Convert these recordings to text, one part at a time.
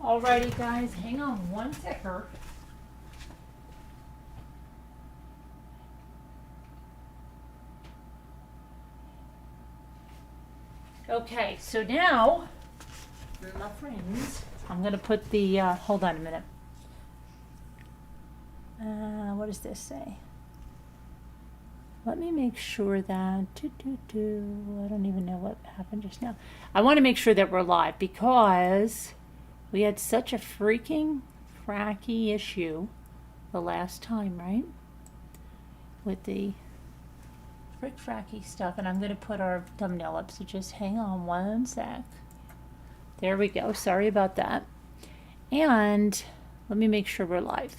Alrighty, guys, hang on one ticker. Okay, so now, my friends, I'm going to put the, hold on a minute. What does this say? Let me make sure that, I don't even know what happened just now. I want to make sure that we're live because we had such a freaking fracky issue the last time, right? With the fracky stuff, and I'm going to put our thumbnail up, so just hang on one sec. There we go. Sorry about that. And let me make sure we're live.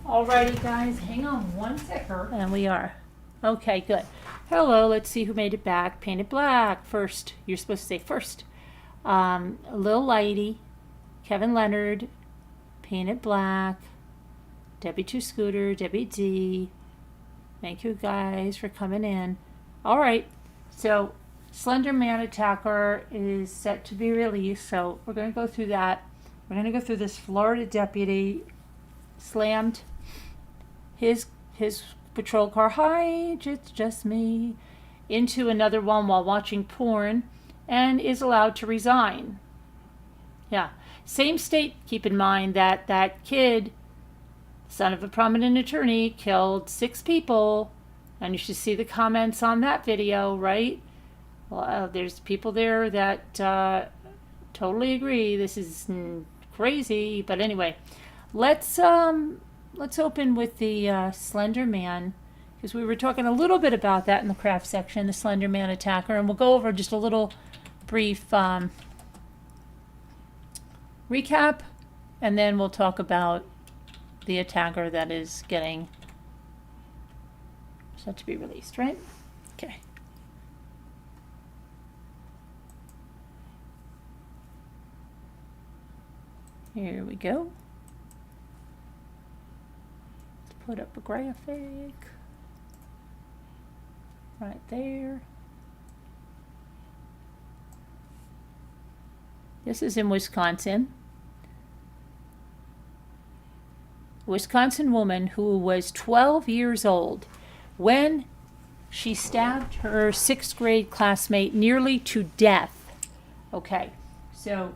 Alrighty, guys, hang on one ticker. And we are. Okay, good. Hello, let's see who made it back. Painted Black first. You're supposed to say first. Lil Lighty, Kevin Leonard, Painted Black, Debbie Two Scooter, Debbie D. Thank you guys for coming in. All right, so Slender Man Attacker is set to be released, so we're going to go through that. We're going to go through this Florida deputy slammed his patrol car, hi, it's just me, into another one while watching porn and is allowed to resign. Yeah, same state, keep in mind that that kid, son of a prominent attorney, killed 6 people, and you should see the comments on that video, right? Well, there's people there that totally agree this is crazy, but anyway, let's open with the Slender Man, because we were talking a little bit about that in the craft section, the Slender Man Attacker, and we'll go over just a little brief recap, and then we'll talk about the attacker that is getting set to be released, right? Okay. Here we go. Let's put up a graphic right there. This is in Wisconsin. Wisconsin woman who was 12 years old when she stabbed her 6th grade classmate nearly to death. Okay, so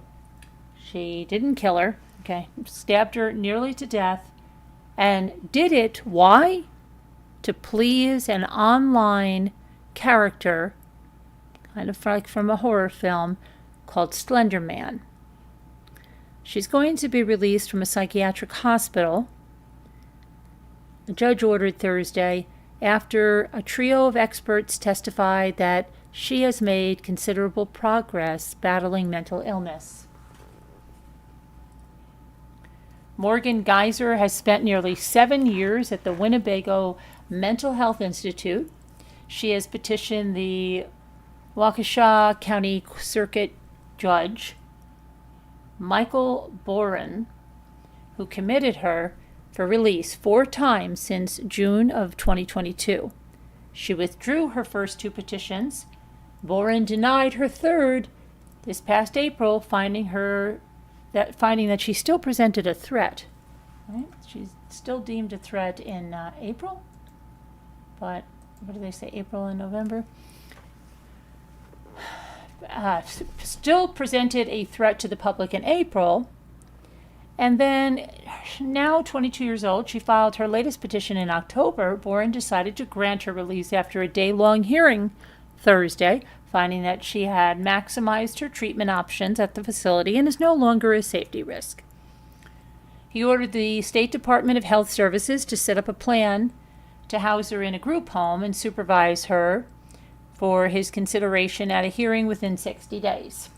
she didn't kill her, okay, stabbed her nearly to death, and did it, why? To please an online character, kind of like from a horror film, called Slender Man. She's going to be released from a psychiatric hospital. The judge ordered Thursday after a trio of experts testified that she has made considerable progress battling mental illness. Morgan Geyser has spent nearly 7 years at the Winnebago Mental Health Institute. She has petitioned the Waukesha County Circuit Judge, Michael Boren, who committed her, for release 4 times since June of 2022. She withdrew her first 2 petitions. Boren denied her third this past April, finding that she still presented a threat. Right? She's still deemed a threat in April, but what do they say? April and November. Still presented a threat to the public in April. And then, now 22 years old, she filed her latest petition in October. Boren decided to grant her release after a day-long hearing Thursday, finding that she had maximized her treatment options at the facility and is no longer a safety risk. He ordered the State Department of Health Services to set up a plan to house her in a group home and supervise her for his consideration at a hearing within 60 days.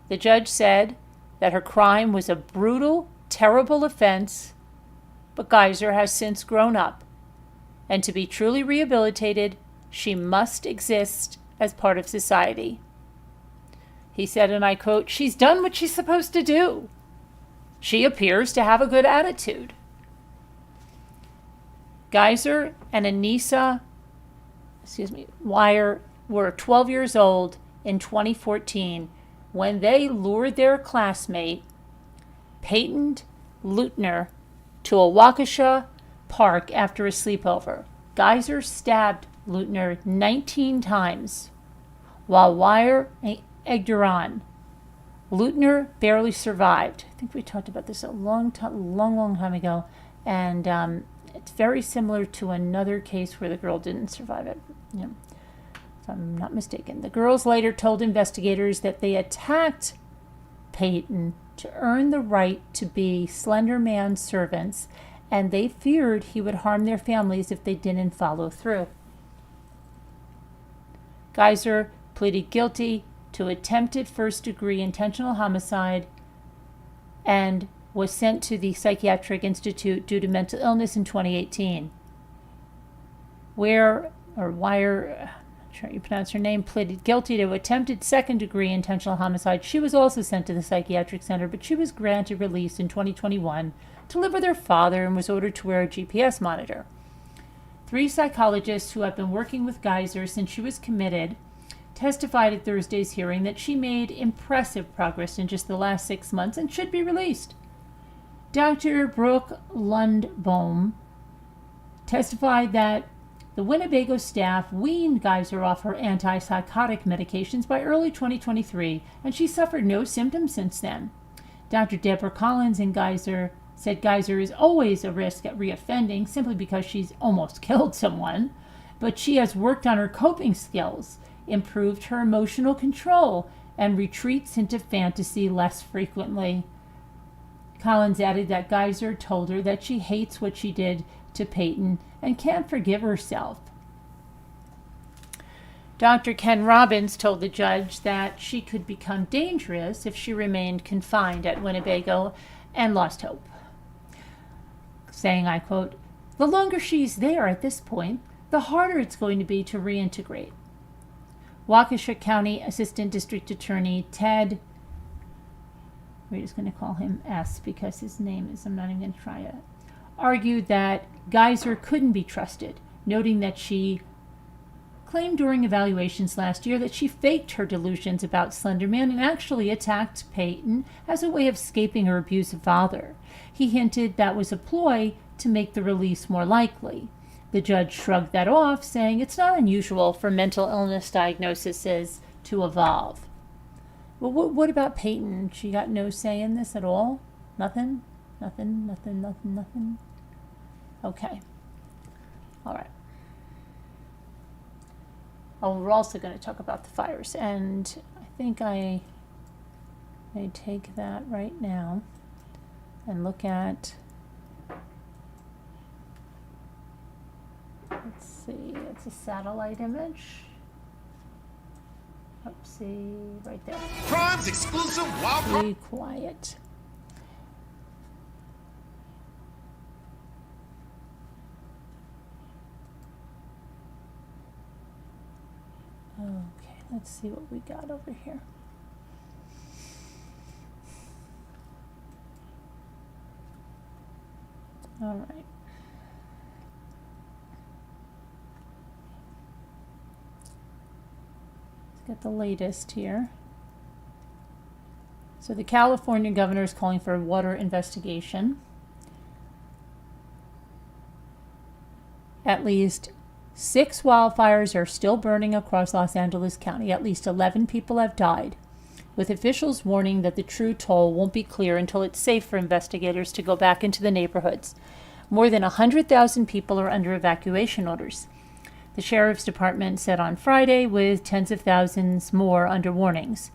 The judge said that her crime was a brutal, terrible offense, but Geyser has since grown up, and to be truly rehabilitated, she must exist as part of society. He said, and I quote, "She's done what she's supposed to do. She appears to have a good attitude." Geyser and Anissa Wire were 12 years old in 2014 when they lured their classmate, Peyton Leutner, to a Waukesha park after a sleepover. Geyser stabbed Leutner 19 times, while Wire egged her on. Leutner barely survived. I think we talked about this a long time ago, and it's very similar to another case where the girl didn't survive it. Yeah. If I'm not mistaken. The girls later told investigators that they attacked Peyton to earn the right to be Slender Man's servants, and they feared he would harm their families if they didn't follow through. Geyser pleaded guilty to attempted first-degree intentional homicide and was sent to the Psychiatric Institute due to mental illness in 2018. Wire, I'm not sure how you pronounce her name, pleaded guilty to attempted second-degree intentional homicide. She was also sent to the psychiatric center, but she was granted release in 2021 to live with her father and was ordered to wear a GPS monitor. 3 psychologists who have been working with Geyser since she was committed testified at Thursday's hearing that she made impressive progress in just the last 6 months and should be released. Dr. Brooke Lundbohm testified that the Winnebago staff weaned Geyser off her antipsychotic medications by early 2023, and she suffered no symptoms since then. Dr. Deborah Collins and Geyser said Geyser is always a risk at reoffending simply because she's almost killed someone, but she has worked on her coping skills, improved her emotional control, and retreats into fantasy less frequently. Collins added that Geyser told her that she hates what she did to Peyton and can't forgive herself. Dr. Ken Robbins told the judge that she could become dangerous if she remained confined at Winnebago and lost hope, saying, I quote, "The longer she's there at this point, the harder it's going to be to reintegrate." Waukesha County Assistant District Attorney Ted, we're just going to call him S because his name is, I'm not even going to try it, argued that Geyser couldn't be trusted, noting that she claimed during evaluations last year that she faked her delusions about Slender Man and actually attacked Peyton as a way of escaping her abusive father. He hinted that was a ploy to make the release more likely. The judge shrugged that off, saying it's not unusual for mental illness diagnoses to evolve. Well, what about Peyton? She got no say in this at all? Nothing? Nothing? Okay. All right. Oh, we're also going to talk about the fires, and I think I may take that right now and look at, let's see, it's a satellite image. Oopsie, right there. Crime's exclusive Wildfires. Be quiet. Okay, let's see what we got over here. All right. Let's get the latest here. So the California governor is calling for a water investigation. At least 6 wildfires are still burning across Los Angeles County. At least 11 people have died, with officials warning that the true toll won't be clear until it's safe for investigators to go back into the neighborhoods. More than 100,000 people are under evacuation orders, the sheriff's department said on Friday, with tens of thousands more under warnings.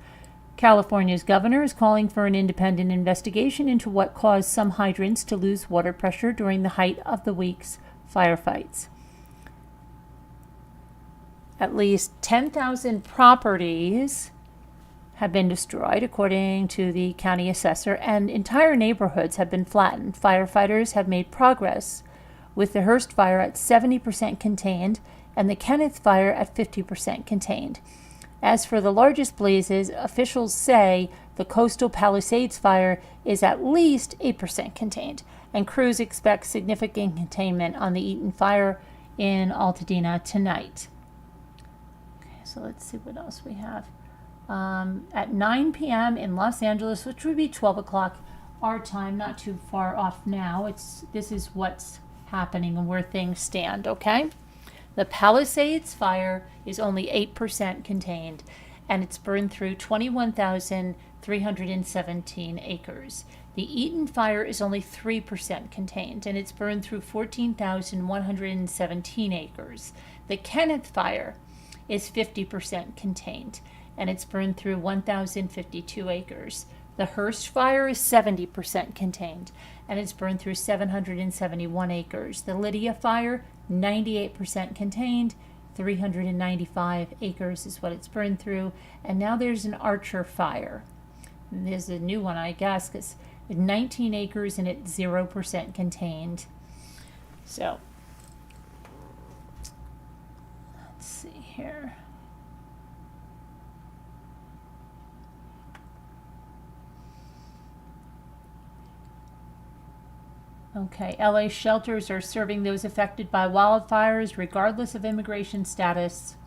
California's governor is calling for an independent investigation into what caused some hydrants to lose water pressure during the height of the week's firefights. At least 10,000 properties have been destroyed, according to the county assessor, and entire neighborhoods have been flattened. Firefighters have made progress, with the Hearst fire at 70% contained and the Kenneth fire at 50% contained. As for the largest blazes, officials say the coastal Palisades fire is at least 8% contained, and crews expect significant containment on the Eaton fire in Altadena tonight. Okay, so let's see what else we have. at 9 p.m. in Los Angeles, which would be 12 o'clock our time, not too far off now. This is what's happening and where things stand, okay? The Palisades fire is only 8% contained, and it's burned through 21,317 acres. The Eaton fire is only 3% contained, and it's burned through 14,117 acres. The Kenneth fire is 50% contained, and it's burned through 1,052 acres. The Hearst fire is 70% contained, and it's burned through 771 acres. The Lydia fire, 98% contained, 395 acres is what it's burned through. And now there's an Archer fire. And there's a new one, I guess, because 19 acres and it's 0% contained. So, let's see here. Okay, LA shelters are serving those affected by wildfires regardless of immigration status.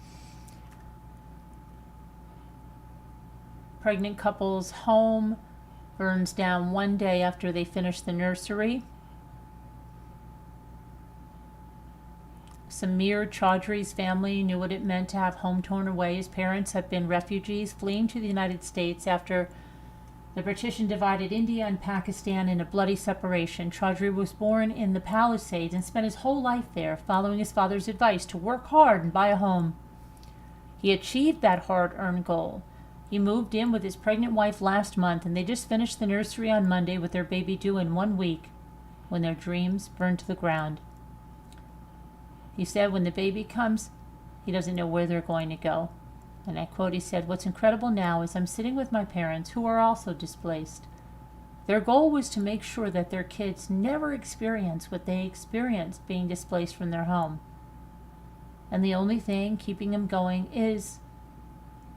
Pregnant couple's home burns down one day after they finish the nursery. Samir Chaudhry's family knew what it meant to have home torn away. His parents have been refugees fleeing to the United States after the partition divided India and Pakistan in a bloody separation. Chaudhry was born in the Palisades and spent his whole life there, following his father's advice to work hard and buy a home. He achieved that hard-earned goal. He moved in with his pregnant wife last month, and they just finished the nursery on Monday with their baby due in 1 week, when their dreams burned to the ground. He said when the baby comes, he doesn't know where they're going to go. And I quote, he said, "What's incredible now is I'm sitting with my parents who are also displaced. Their goal was to make sure that their kids never experience what they experienced being displaced from their home. And the only thing keeping them going is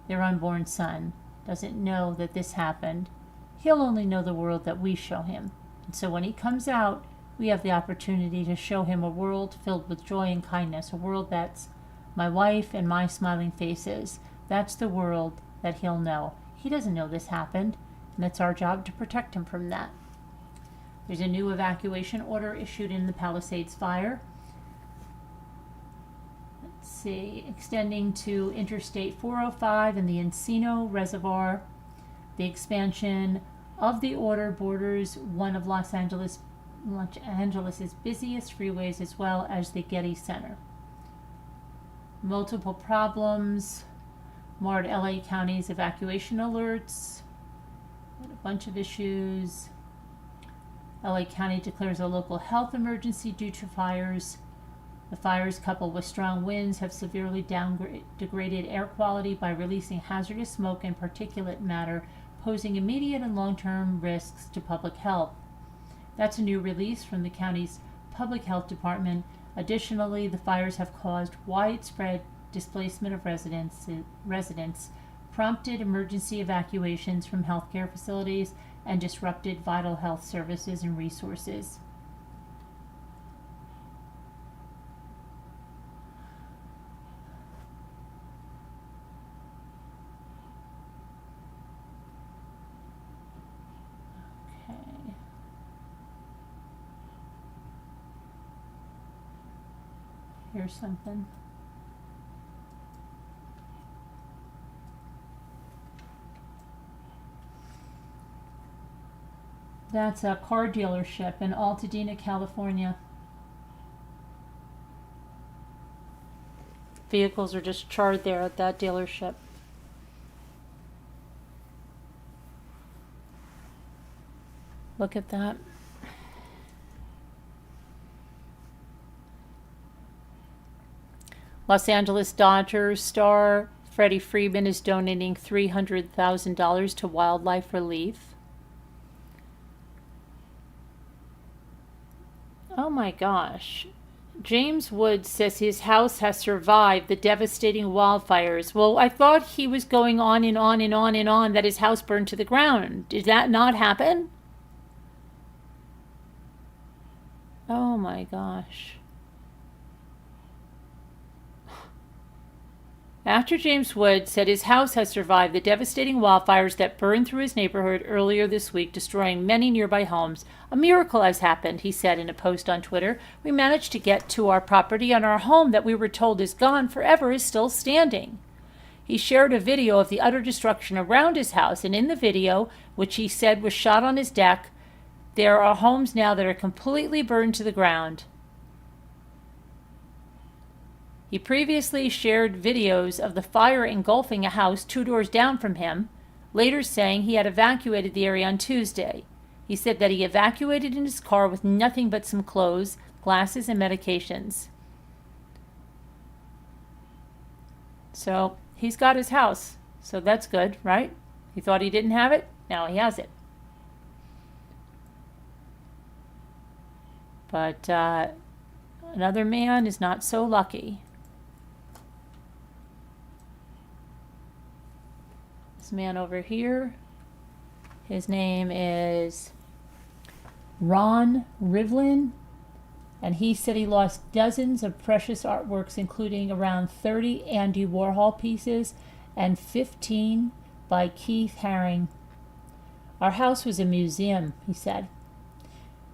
their unborn son doesn't know that this happened. He'll only know the world that we show him. And so when he comes out, we have the opportunity to show him a world filled with joy and kindness, a world that's my wife and my smiling faces. That's the world that he'll know. He doesn't know this happened, and it's our job to protect him from that." There's a new evacuation order issued in the Palisades fire. Let's see, extending to Interstate 405 and the Encino Reservoir. The expansion of the order borders one of Los Angeles's busiest freeways, as well as the Getty Center. Multiple problems marred LA County's evacuation alerts. A bunch of issues. LA County declares a local health emergency due to fires. The fires, coupled with strong winds, have severely degraded air quality by releasing hazardous smoke and particulate matter, posing immediate and long-term risks to public health. That's a new release from the county's public health department. Additionally, the fires have caused widespread displacement of residents, prompted emergency evacuations from healthcare facilities, and disrupted vital health services and resources. Okay. Here's something. That's a car dealership in Altadena, California. Vehicles are just charred there at that dealership. Look at that. Los Angeles Dodgers star Freddie Freeman is donating $300,000 to wildlife relief. Oh my gosh. James Woods says his house has survived the devastating wildfires. Well, I thought he was going on and on and on and on that his house burned to the ground. Did that not happen? Oh my gosh. Actor James Wood said his house has survived the devastating wildfires that burned through his neighborhood earlier this week, destroying many nearby homes. A miracle has happened, he said in a post on Twitter. We managed to get to our property, and our home that we were told is gone forever is still standing. He shared a video of the utter destruction around his house, and in the video, which he said was shot on his deck, there are homes now that are completely burned to the ground. He previously shared videos of the fire engulfing a house 2 doors down from him, later saying he had evacuated the area on Tuesday. He said that he evacuated in his car with nothing but some clothes, glasses, and medications. So he's got his house. So that's good, right? He thought he didn't have it. Now he has it. But another man is not so lucky. This man over here, his name is Ron Rivlin, and he said he lost dozens of precious artworks, including around 30 Andy Warhol pieces and 15 by Keith Haring. Our house was a museum, he said.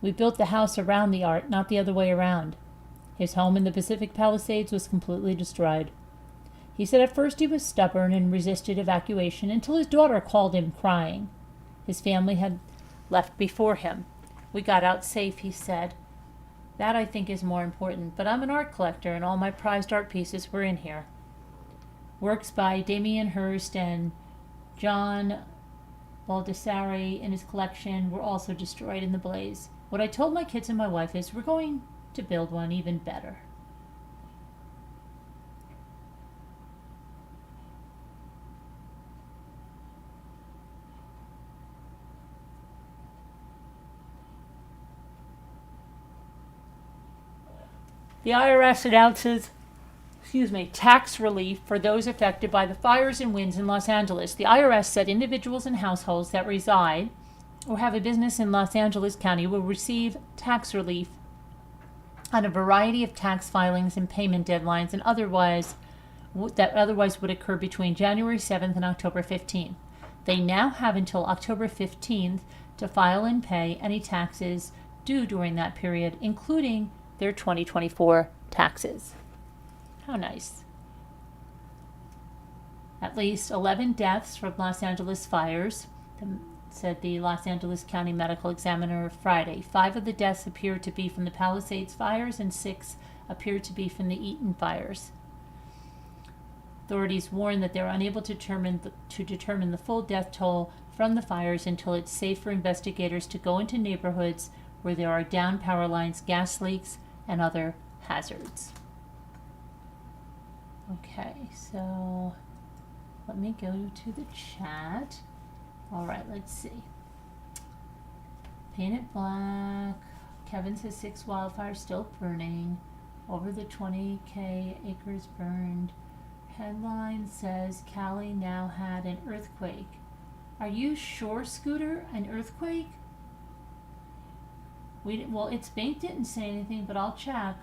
We built the house around the art, not the other way around. His home in the Pacific Palisades was completely destroyed. He said at first he was stubborn and resisted evacuation until his daughter called him crying. His family had left before him. We got out safe, he said. That, I think, is more important, but I'm an art collector and all my prized art pieces were in here. Works by Damien Hirst and John Baldessari in his collection were also destroyed in the blaze. What I told my kids and my wife is we're going to build one even better. The IRS announces, tax relief for those affected by the fires and winds in Los Angeles. The IRS said individuals and households that reside or have a business in Los Angeles County will receive tax relief on a variety of tax filings and payment deadlines and otherwise would occur between January 7th and October 15th. They now have until October 15th to file and pay any taxes due during that period, including their 2024 taxes. How nice. At least 11 deaths from Los Angeles fires, said the Los Angeles County Medical Examiner Friday. 5 of the deaths appeared to be from the Palisades fires and 6 appeared to be from the Eaton fires. Authorities warn that they're unable to determine the full death toll from the fires until it's safe for investigators to go into neighborhoods where there are downed power lines, gas leaks, and other hazards. Okay, so let me go to the chat. All right, let's see. Paint it black. Kevin says 6 wildfires still burning. Over the 20K acres burned. Headline says Cali now had an earthquake. Are you sure, Scooter? An earthquake? It's Bank didn't say anything, but I'll check.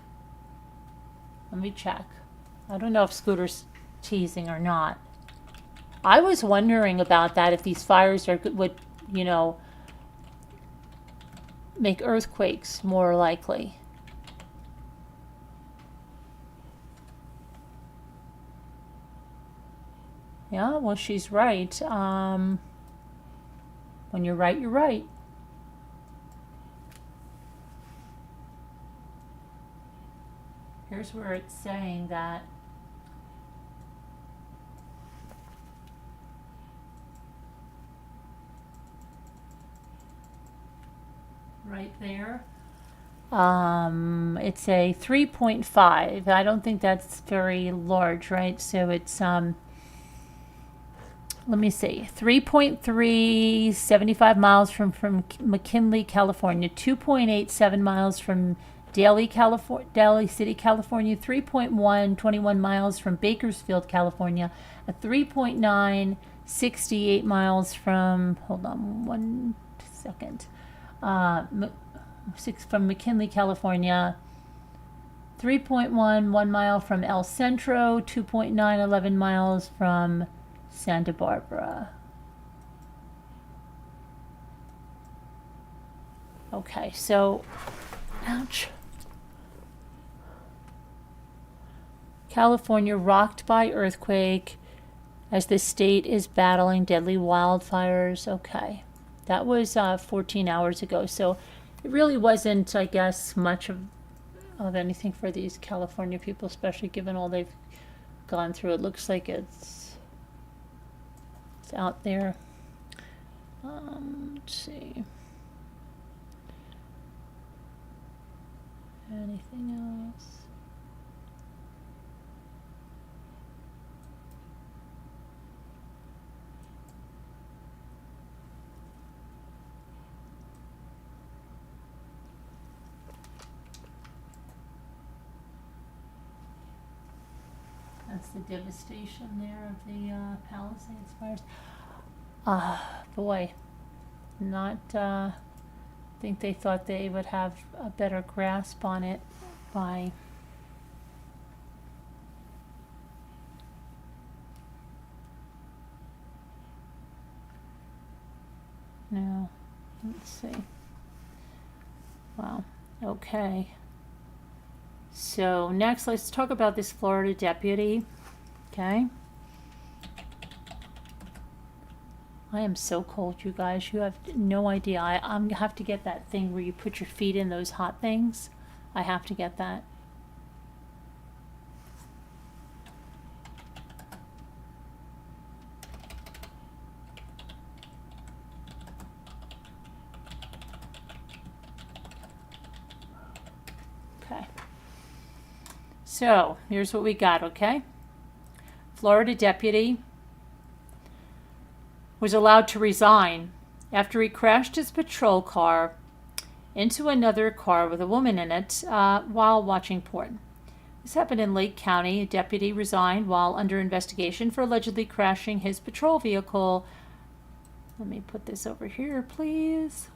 Let me check. I don't know if Scooter's teasing or not. I was wondering about that, if these fires would make earthquakes more likely. Yeah, well, she's right. When you're right, you're right. Here's where it's saying that right there. It's a 3.5. I don't think that's very large, right? So it's let me see, 3.3, 75 miles from McKinley, California, 2.87 miles from Daly City, California, 3.1, 21 miles from Bakersfield, California, a 3.9, 68 miles from, hold on 1 second, from McKinley, California, 3.1, 1 mile from El Centro, 2.9, 11 miles from Santa Barbara. Okay, so, ouch. California rocked by earthquake as the state is battling deadly wildfires. Okay, that was 14 hours ago, so it really wasn't, I guess, much of anything for these California people, especially given all they've gone through. It looks like it's out there. Let's see. Anything else? That's the devastation there of the Palisades fires. Boy, not. I think they thought they would have a better grasp on it by. No, let's see. Wow. Okay. So next, let's talk about this Florida deputy. Okay. I am so cold, you guys. You have no idea. I have to get that thing where you put your feet in those hot things. I have to get that. Okay. So, here's what we got, okay? Florida deputy was allowed to resign after he crashed his patrol car into another car with a woman in it while watching porn. This happened in Lake County. A deputy resigned while under investigation for allegedly crashing his patrol vehicle. Let me put this over here, please.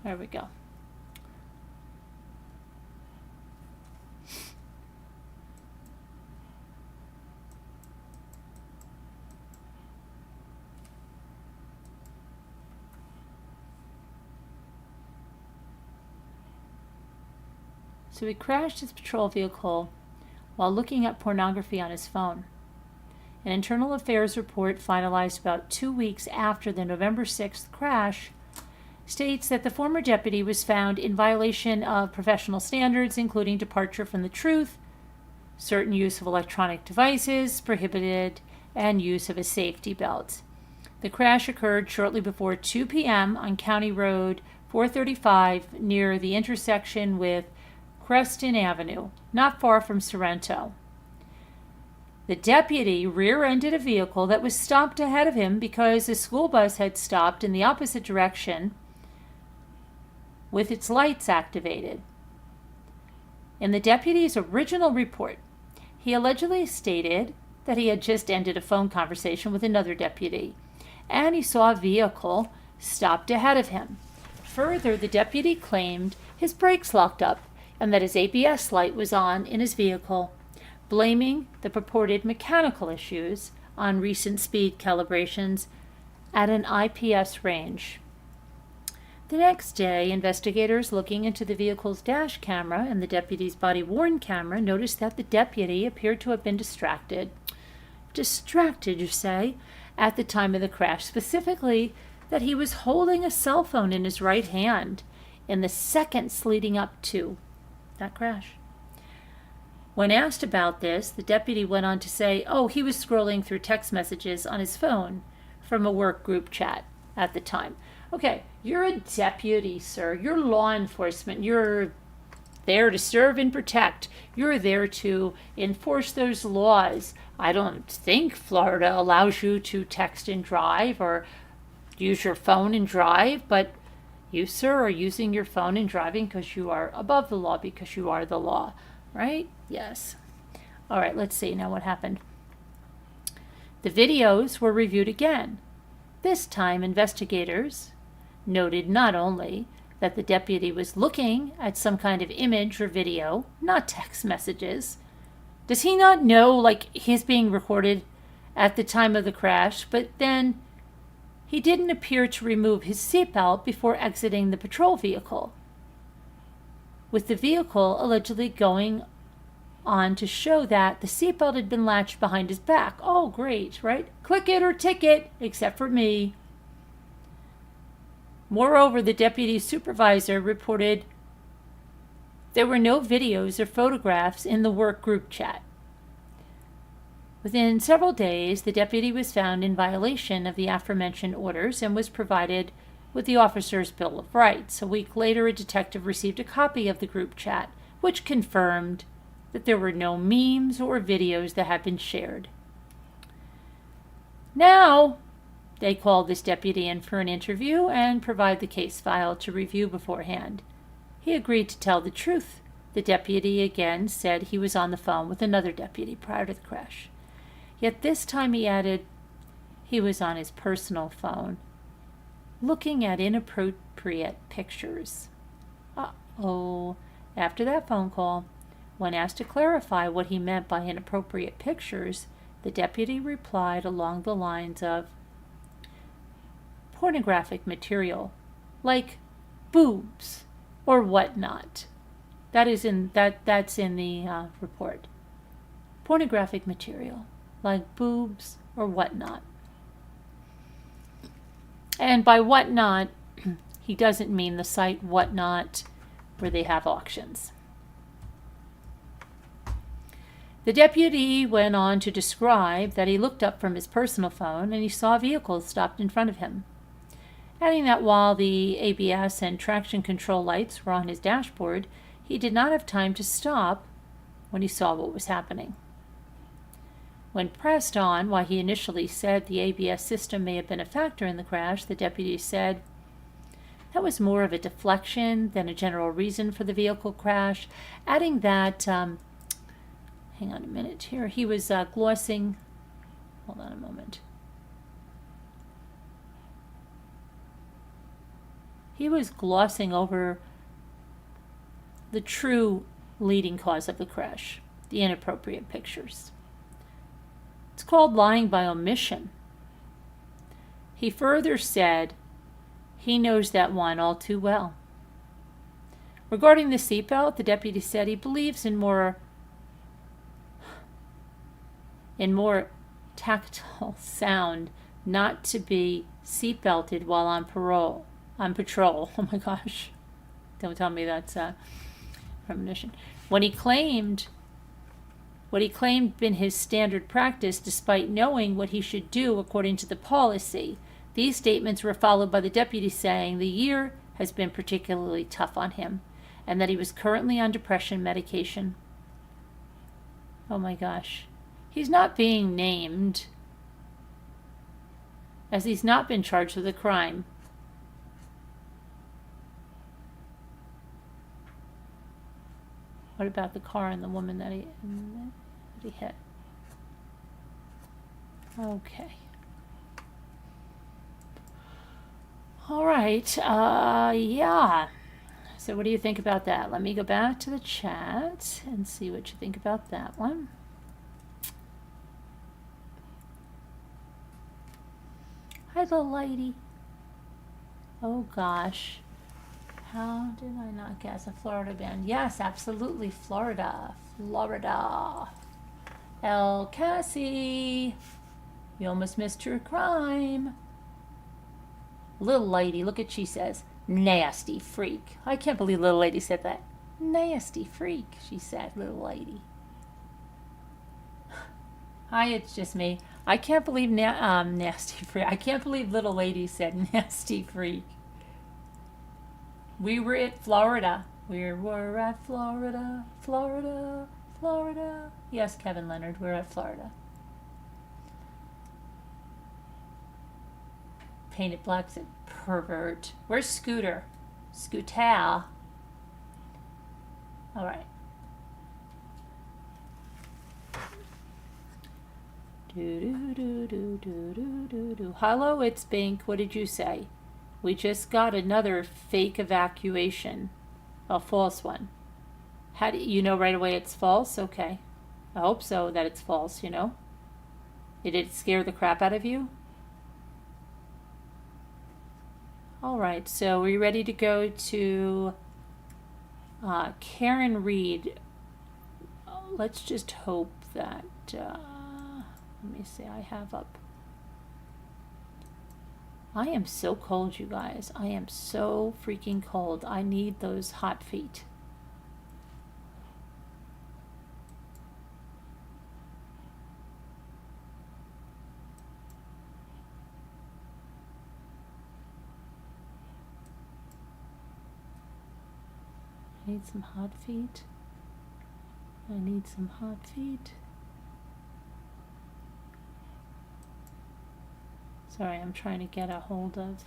There we go. So he crashed his patrol vehicle while looking at pornography on his phone. An internal affairs report finalized about 2 weeks after the November 6th crash states that the former deputy was found in violation of professional standards, including departure from the truth, certain use of electronic devices prohibited, and use of a safety belt. The crash occurred shortly before 2 p.m. on County Road 435 near the intersection with Creston Avenue, not far from Sorrento. The deputy rear-ended a vehicle that was stopped ahead of him because a school bus had stopped in the opposite direction with its lights activated. In the deputy's original report, he allegedly stated that he had just ended a phone conversation with another deputy, and he saw a vehicle stopped ahead of him. Further, the deputy claimed his brakes locked up and that his ABS light was on in his vehicle, blaming the purported mechanical issues on recent speed calibrations at an IPS range. The next day, investigators looking into the vehicle's dash camera and the deputy's body-worn camera noticed that the deputy appeared to have been distracted. Distracted, you say, at the time of the crash, specifically that he was holding a cell phone in his right hand in the seconds leading up to that crash. When asked about this, the deputy went on to say, he was scrolling through text messages on his phone from a work group chat at the time. Okay, you're a deputy, sir. You're law enforcement. You're there to serve and protect. You're there to enforce those laws. I don't think Florida allows you to text and drive or use your phone and drive, but you, sir, are using your phone and driving because you are above the law, because you are the law, right? Yes. All right, let's see now what happened. The videos were reviewed again. This time, investigators noted not only that the deputy was looking at some kind of image or video, not text messages. Does he not know, like, he's being recorded at the time of the crash? But then he didn't appear to remove his seatbelt before exiting the patrol vehicle, with the vehicle allegedly going on to show that the seatbelt had been latched behind his back. Oh, great, right? Click it or ticket, except for me. Moreover, the deputy supervisor reported there were no videos or photographs in the work group chat. Within several days, the deputy was found in violation of the aforementioned orders and was provided with the officer's Bill of Rights. A week later, a detective received a copy of the group chat, which confirmed that there were no memes or videos that had been shared. Now, they called this deputy in for an interview and provide the case file to review beforehand. He agreed to tell the truth. The deputy again said he was on the phone with another deputy prior to the crash. Yet this time he added he was on his personal phone, looking at inappropriate pictures. Uh-oh. After that phone call, when asked to clarify what he meant by inappropriate pictures, the deputy replied along the lines of pornographic material, like boobs or whatnot. That's in the report. Pornographic material, like boobs or whatnot. And by whatnot, he doesn't mean the site Whatnot, where they have auctions. The deputy went on to describe that he looked up from his personal phone and he saw vehicles stopped in front of him, adding that while the ABS and traction control lights were on his dashboard, he did not have time to stop when he saw what was happening. When pressed on why he initially said the ABS system may have been a factor in the crash, the deputy said that was more of a deflection than a general reason for the vehicle crash, adding that, hang on a minute here, he was glossing, hold on a moment. He was glossing over the true leading cause of the crash, the inappropriate pictures. It's called lying by omission. He further said he knows that one all too well. Regarding the seatbelt, the deputy said he believes in more tactile sound, not to be seatbelted while on patrol. Oh my gosh. Don't tell me that's premonition. What he claimed been his standard practice despite knowing what he should do according to the policy. These statements were followed by the deputy saying the year has been particularly tough on him and that he was currently on depression medication. Oh my gosh. He's not being named, as he's not been charged with a crime. What about the car and the woman that he hit? Okay. All right. Yeah. So what do you think about that? Let me go back to the chat and see what you think about that one. Hi, little lady. Oh, gosh. How did I not guess a Florida band? Yes, absolutely, Florida. Florida. El Cassie. You almost missed your crime. Little lady, look at she says. Nasty freak. I can't believe little lady said that. Nasty freak, she said, little lady. Hi, it's just me. I can't believe nasty freak. I can't believe little lady said nasty freak. We were at Florida. We were at Florida, Florida, Florida. Yes, Kevin Leonard, we're at Florida. painted black, said pervert. Where's Scooter? Scooter. All right. Hello, it's Bink. What did you say? We just got another fake evacuation. A false one. How do you know right away it's false? Okay. I hope so that it's false, you know. Did it scare the crap out of you? Alright, so are you ready to go to Karen Reed? Let's just hope that, let me see, I have up. I am so cold, you guys. I am so freaking cold. I need those hot feet. I need some hot feet. I need some hot feet. Sorry, I'm trying to get a hold of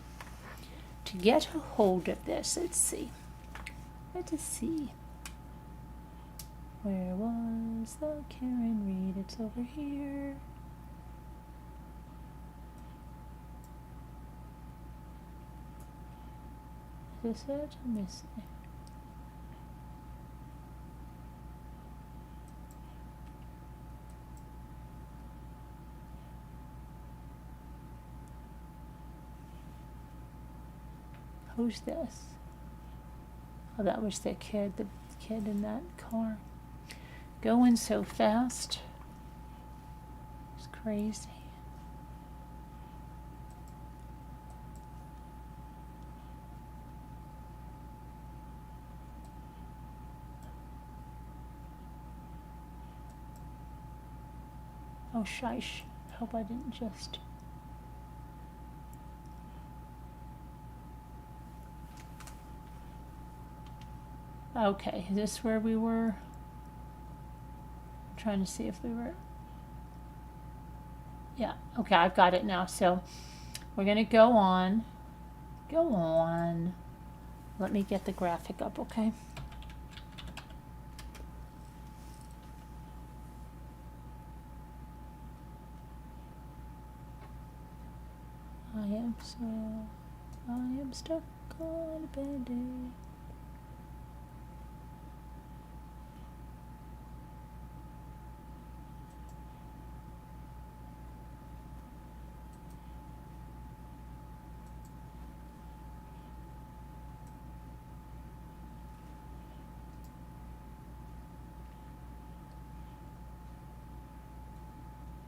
this. Let's see. Let us see. Where was the Karen Reed? It's over here. Is this it? Let me see. Who's this? Oh, that was the kid in that car. Going so fast. It's crazy. Oh, shish. Hope I didn't just... Okay, is this where we were? I'm trying to see if we were... Yeah, okay, I've got it now. So we're going to go on. Go on. Let me get the graphic up, okay? I am stuck on a band-aid.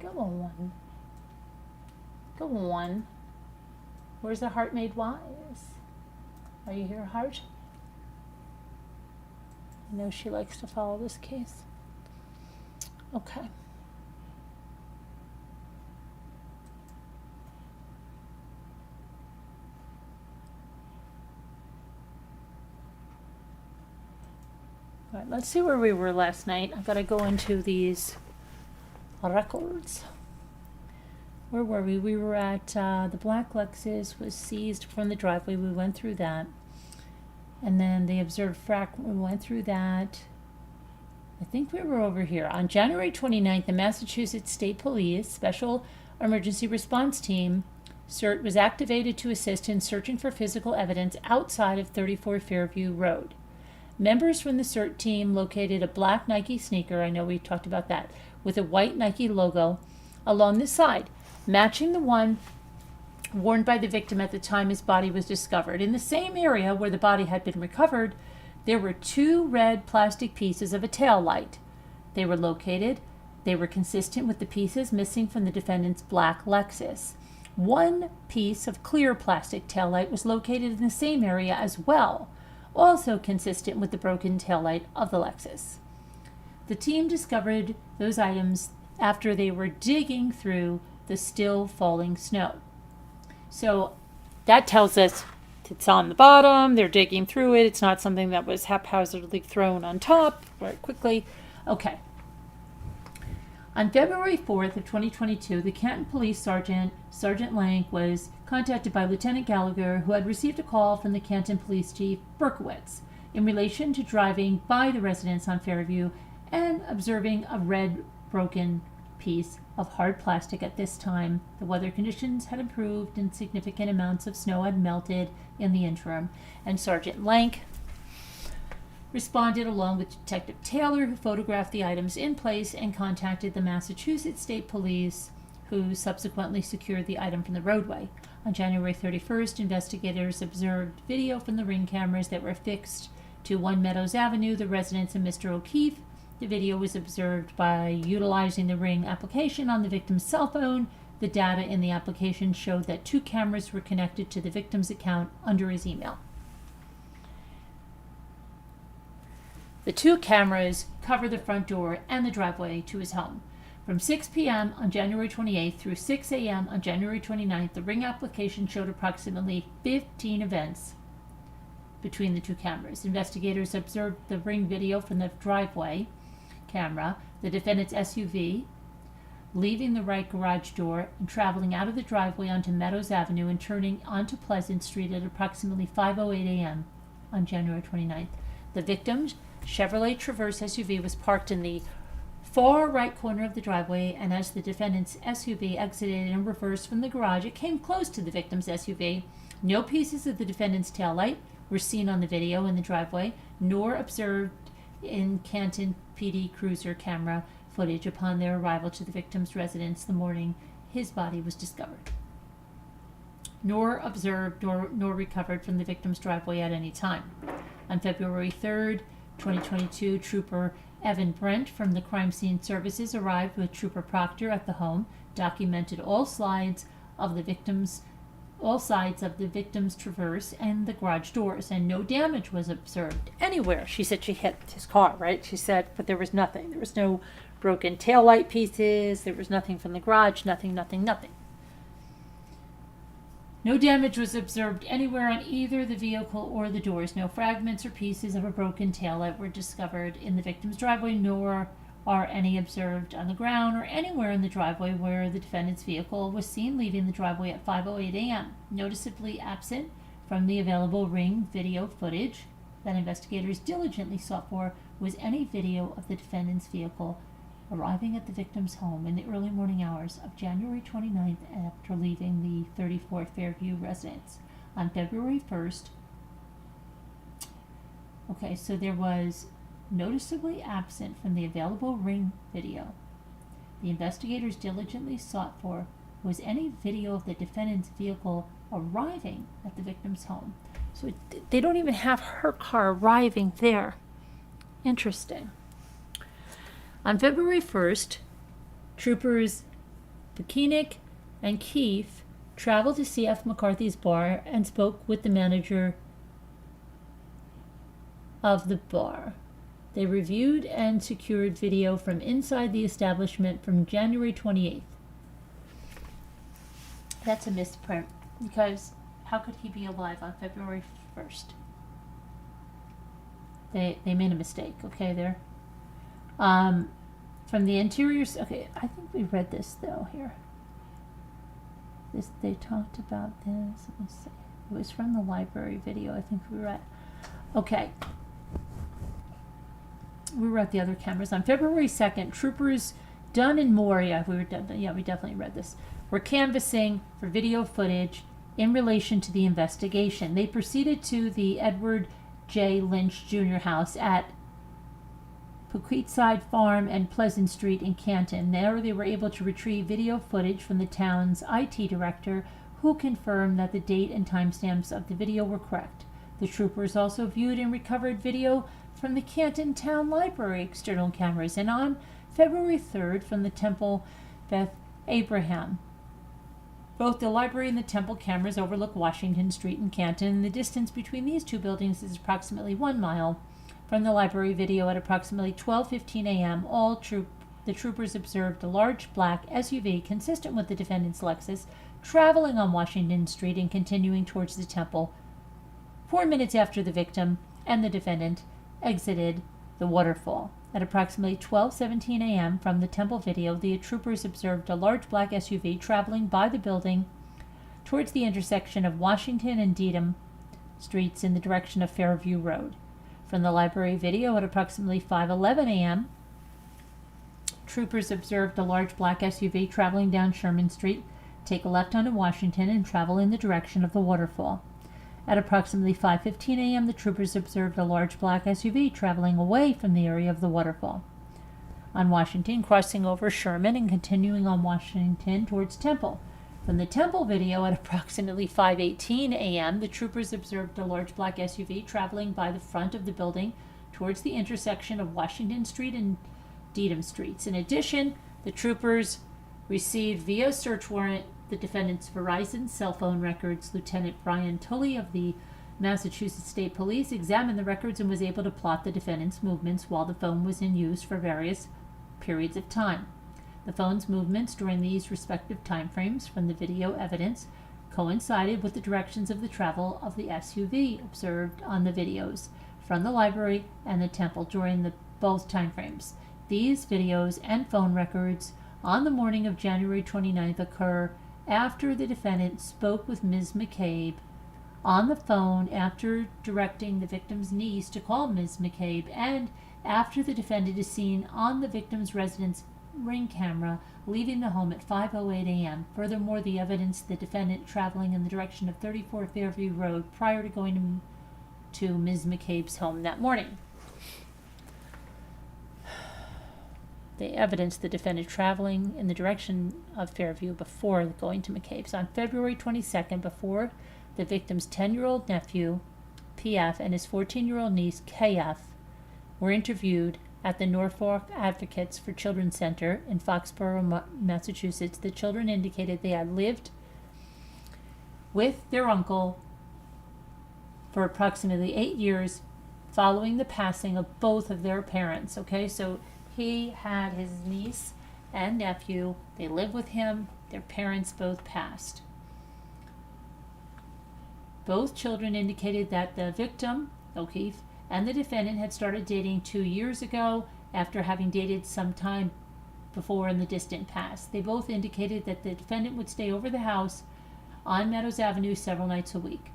Go on. Go on. Where's the heart made wise? Are you here, heart? I know she likes to follow this case. Okay. All right, let's see where we were last night. I've got to go into these records. Where were we? We were at the black Lexus was seized from the driveway. We went through that. And then they observed frack. We went through that. I think we were over here. On January 29th, the Massachusetts State Police Special Emergency Response Team, CERT, was activated to assist in searching for physical evidence outside of 34 Fairview Road. Members from the CERT team located a black Nike sneaker, I know we talked about that, with a white Nike logo along the side, matching the one worn by the victim at the time his body was discovered. In the same area where the body had been recovered, there were two red plastic pieces of a tail light. They were consistent with the pieces missing from the defendant's black Lexus. One piece of clear plastic tail light was located in the same area as well, also consistent with the broken tail light of the Lexus. The team discovered those items after they were digging through the still falling snow. So that tells us it's on the bottom, they're digging through it, it's not something that was haphazardly thrown on top very quickly. Okay. On February 4th of 2022, the Canton Police Sergeant Lank, was contacted by Lieutenant Gallagher, who had received a call from the Canton Police Chief Berkowitz in relation to driving by the residence on Fairview and observing a red broken piece of hard plastic. At this time, the weather conditions had improved and significant amounts of snow had melted in the interim, and Sergeant Lank responded along with Detective Taylor, who photographed the items in place and contacted the Massachusetts State Police, who subsequently secured the item from the roadway. On January 31st, investigators observed video from the ring cameras that were affixed to 1 Meadows Avenue, the residence of Mr. O'Keefe. The video was observed by utilizing the ring application on the victim's cell phone. The data in the application showed that 2 cameras were connected to the victim's account under his email. The 2 cameras cover the front door and the driveway to his home. From 6 p.m. on January 28th through 6 a.m. on January 29th, the ring application showed approximately 15 events between the 2 cameras. Investigators observed the ring video from the driveway camera, the defendant's SUV leaving the right garage door and traveling out of the driveway onto Meadows Avenue and turning onto Pleasant Street at approximately 5:08 a.m. on January 29th. The victim's Chevrolet Traverse SUV was parked in the far right corner of the driveway, and as the defendant's SUV exited in reverse from the garage, it came close to the victim's SUV. No pieces of the defendant's taillight were seen on the video in the driveway, nor observed in Canton PD cruiser camera footage upon their arrival to the victim's residence the morning his body was discovered, nor observed nor recovered from the victim's driveway at any time. On February 3rd, 2022, Trooper Evan Brent from the Crime Scene Services arrived with Trooper Proctor at the home, documented all sides of the victim's traverse and the garage doors, and no damage was observed anywhere. She said she hit his car, right? She said, but there was nothing. There was no broken taillight pieces. There was nothing from the garage. Nothing. No damage was observed anywhere on either the vehicle or the doors. No fragments or pieces of a broken taillight were discovered in the victim's driveway, nor are any observed on the ground or anywhere in the driveway where the defendant's vehicle was seen leaving the driveway at 5:08 a.m. Noticeably absent from the available ring video footage that investigators diligently sought for was any video of the defendant's vehicle arriving at the victim's home in the early morning hours of January 29th after leaving the 34 Fairview residence. On February 1st, so there was noticeably absent from the available ring video the investigators diligently sought for was any video of the defendant's vehicle arriving at the victim's home. So they don't even have her car arriving there. Interesting. On February 1st, Troopers Bukinick and Keefe traveled to C.F. McCarthy's bar and spoke with the manager of the bar. They reviewed and secured video from inside the establishment from January 28th. That's a misprint, because how could he be alive on February 1st? They made a mistake, there. From the interiors, I think we read this though here. They talked about this. Let me see. It was from the library video. I think we were at. We were at the other cameras. On February 2nd, Troopers Dunn and Moore, we definitely read this, were canvassing for video footage in relation to the investigation. They proceeded to the Edward J. Lynch Jr. house at Pouquetside Farm and Pleasant Street in Canton. There they were able to retrieve video footage from the town's IT director, who confirmed that the date and timestamps of the video were correct. The troopers also viewed and recovered video from the Canton Town Library external cameras, and on February 3rd from the Temple Beth Abraham. Both the library and the temple cameras overlook Washington Street in Canton, and the distance between these two buildings is approximately 1 mile. From the library video at approximately 12:15 a.m., the troopers observed a large black SUV consistent with the defendant's Lexus traveling on Washington Street and continuing towards the temple. 4 minutes after the victim and the defendant exited the waterfall. At approximately 12:17 a.m. from the temple video, the troopers observed a large black SUV traveling by the building towards the intersection of Washington and Dedham streets in the direction of Fairview Road. From the library video, at approximately 5:11 a.m., troopers observed a large black SUV traveling down Sherman Street, take a left onto Washington, and travel in the direction of the waterfall. At approximately 5:15 a.m., the troopers observed a large black SUV traveling away from the area of the waterfall on Washington, crossing over Sherman and continuing on Washington towards Temple. From the Temple video, at approximately 5:18 a.m., the troopers observed a large black SUV traveling by the front of the building towards the intersection of Washington Street and Dedham Streets. In addition, the troopers received via search warrant the defendant's Verizon cell phone records. Lieutenant Brian Tully of the Massachusetts State Police examined the records and was able to plot the defendant's movements while the phone was in use for various periods of time. The phone's movements during these respective time frames from the video evidence coincided with the directions of the travel of the SUV observed on the videos from the library and the temple during both time frames. These videos and phone records on the morning of January 29th occur after the defendant spoke with Ms. McCabe on the phone after directing the victim's niece to call Ms. McCabe, and after the defendant is seen on the victim's residence Ring camera leaving the home at 5:08 a.m. Furthermore, the evidence the defendant traveling in the direction of 34 Fairview Road prior to going to Ms. McCabe's home that morning. The evidence the defendant traveling in the direction of Fairview before going to McCabe's. On February 22nd, before the victim's 10-year-old nephew, PF, and his 14-year-old niece, KF, were interviewed at the Norfolk Advocates for Children Center in Foxborough, Massachusetts, the children indicated they had lived with their uncle for approximately 8 years following the passing of both of their parents. Okay, so he had his niece and nephew. They lived with him. Their parents both passed. Both children indicated that the victim, O'Keefe, and the defendant had started dating 2 years ago after having dated some time before in the distant past. They both indicated that the defendant would stay over the house on Meadows Avenue several nights a week.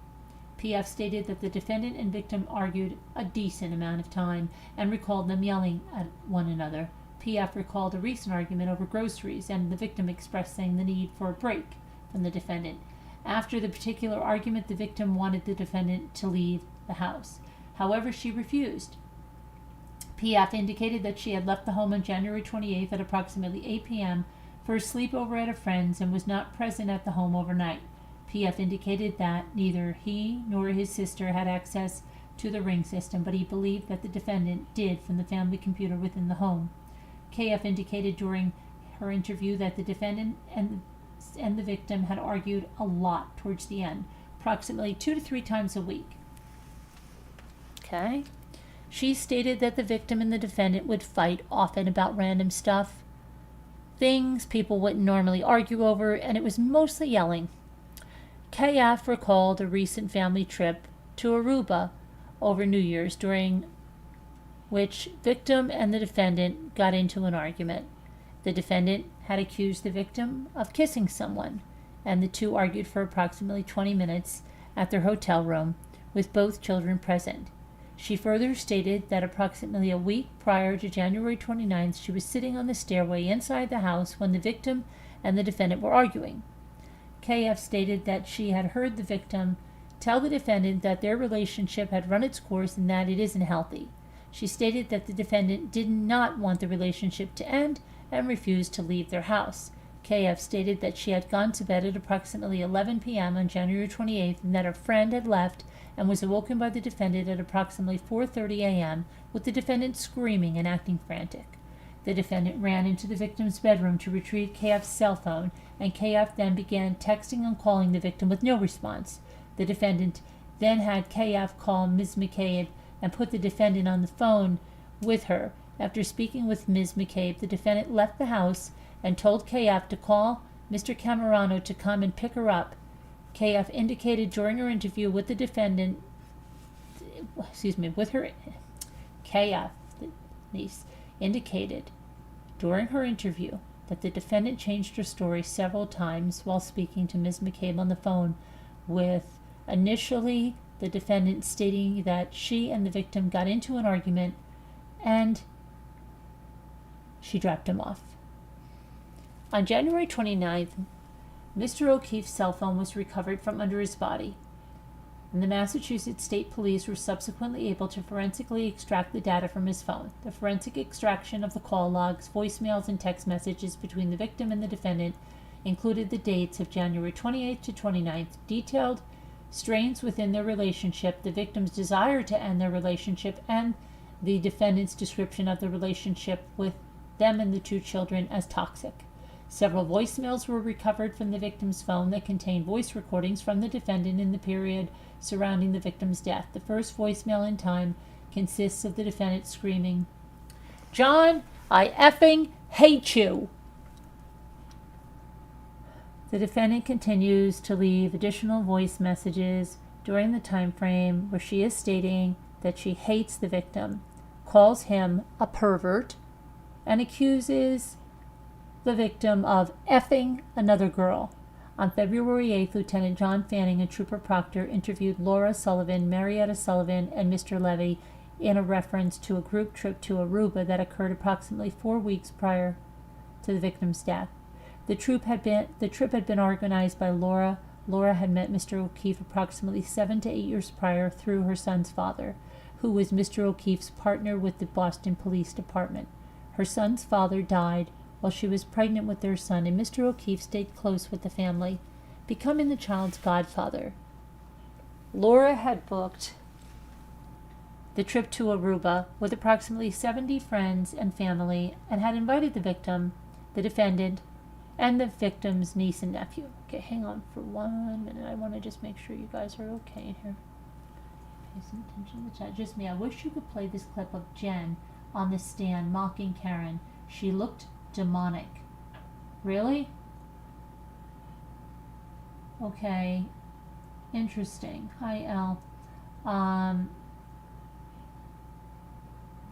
PF stated that the defendant and victim argued a decent amount of time and recalled them yelling at one another. PF recalled a recent argument over groceries and the victim expressing the need for a break from the defendant. After the particular argument, the victim wanted the defendant to leave the house. However, she refused. PF indicated that she had left the home on January 28th at approximately 8 p.m. for a sleepover at a friend's and was not present at the home overnight. PF indicated that neither he nor his sister had access to the Ring system, but he believed that the defendant did from the family computer within the home. KF indicated during her interview that the defendant and the victim had argued a lot towards the end, approximately 2 to 3 times a week. Okay. She stated that the victim and the defendant would fight often about random stuff, things people wouldn't normally argue over, and it was mostly yelling. KF recalled a recent family trip to Aruba over New Year's, during which victim and the defendant got into an argument. The defendant had accused the victim of kissing someone, and the two argued for approximately 20 minutes at their hotel room, with both children present. She further stated that approximately a week prior to January 29th, she was sitting on the stairway inside the house when the victim and the defendant were arguing. KF stated that she had heard the victim tell the defendant that their relationship had run its course and that it isn't healthy. She stated that the defendant did not want the relationship to end and refused to leave their house. KF stated that she had gone to bed at approximately 11 p.m. on January 28th and that her friend had left and was awoken by the defendant at approximately 4:30 a.m. with the defendant screaming and acting frantic. The defendant ran into the victim's bedroom to retrieve KF's cell phone, and KF then began texting and calling the victim with no response. The defendant then had KF call Ms. McCabe and put the defendant on the phone with her. After speaking with Ms. McCabe, the defendant left the house and told KF to call Mr. Camerano to come and pick her up. KF indicated during her interview with the defendant, KF niece, indicated during her interview that the defendant changed her story several times while speaking to Ms. McCabe on the phone, with initially the defendant stating that she and the victim got into an argument and she dropped him off. On January 29th, Mr. O'Keefe's cell phone was recovered from under his body, and the Massachusetts State Police were subsequently able to forensically extract the data from his phone. The forensic extraction of the call logs, voicemails, and text messages between the victim and the defendant included the dates of January 28th to 29th, detailed strains within their relationship, the victim's desire to end their relationship, and the defendant's description of the relationship with them and the two children as toxic. Several voicemails were recovered from the victim's phone that contained voice recordings from the defendant in the period surrounding the victim's death. The first voicemail in time consists of the defendant screaming, "John, I effing hate you." The defendant continues to leave additional voice messages during the time frame where she is stating that she hates the victim, calls him a pervert, and accuses the victim of effing another girl. On February 8th, Lieutenant John Fanning and Trooper Proctor interviewed Laura Sullivan, Marietta Sullivan, and Mr. Levy in a reference to a group trip to Aruba that occurred approximately 4 weeks prior to the victim's death. The trip had been organized by Laura. Laura had met Mr. O'Keefe approximately 7 to 8 years prior through her son's father, who was Mr. O'Keefe's partner with the Boston Police Department. Her son's father died while she was pregnant with their son, and Mr. O'Keefe stayed close with the family, becoming the child's godfather. Laura had booked the trip to Aruba with approximately 70 friends and family and had invited the victim, the defendant, and the victim's niece and nephew. Okay, hang on for 1 minute. I want to just make sure you guys are okay in here. Pay some attention to the chat. Just me. I wish you could play this clip of Jen on the stand mocking Karen. She looked demonic. Really? Okay. Interesting. Hi, Al.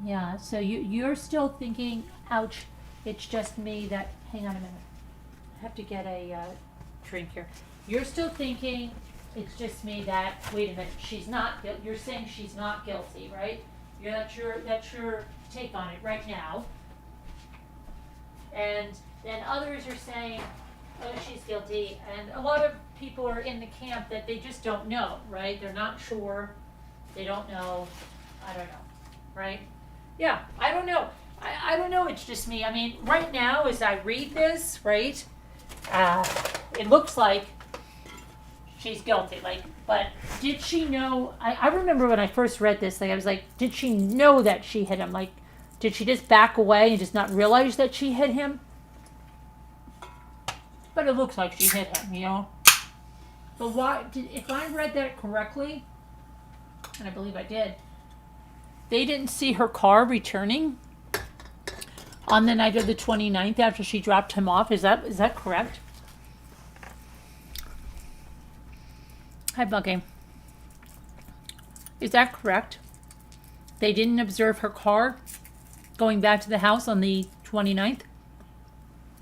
Yeah, so you're still thinking, ouch, it's just me that, hang on a minute. I have to get a drink here. You're still thinking, it's just me that, wait a minute, she's not guilty. You're saying she's not guilty, right? That's your take on it right now. And then others are saying, oh, she's guilty. And a lot of people are in the camp that they just don't know, right? They're not sure. They don't know. I don't know, right? Yeah, I don't know. I don't know. It's just me. I mean, right now as I read this, right, it looks like she's guilty. Like, but did she know? I remember when I first read this, like I was like, did she know that she hit him? Like, did she just back away and just not realize that she hit him? But it looks like she hit him, you know. But why? If I read that correctly, and I believe I did, they didn't see her car returning on the night of the 29th after she dropped him off. Is that correct? Hi, Buggy. Is that correct? They didn't observe her car going back to the house on the 29th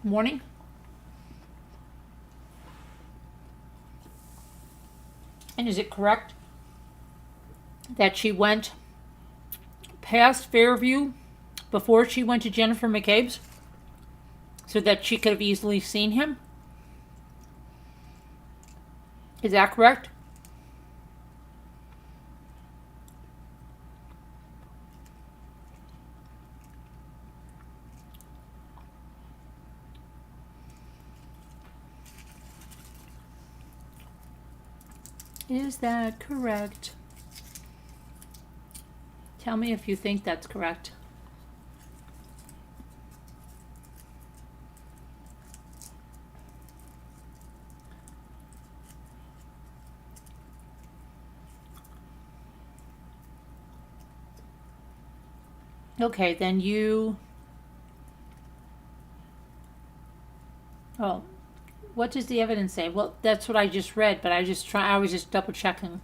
morning? And is it correct that she went past Fairview before she went to Jennifer McCabe's so that she could have easily seen him? Is that correct? Is that correct? Tell me if you think that's correct. Okay, then you... Oh, what does the evidence say? Well, that's what I just read, but I was just double checking.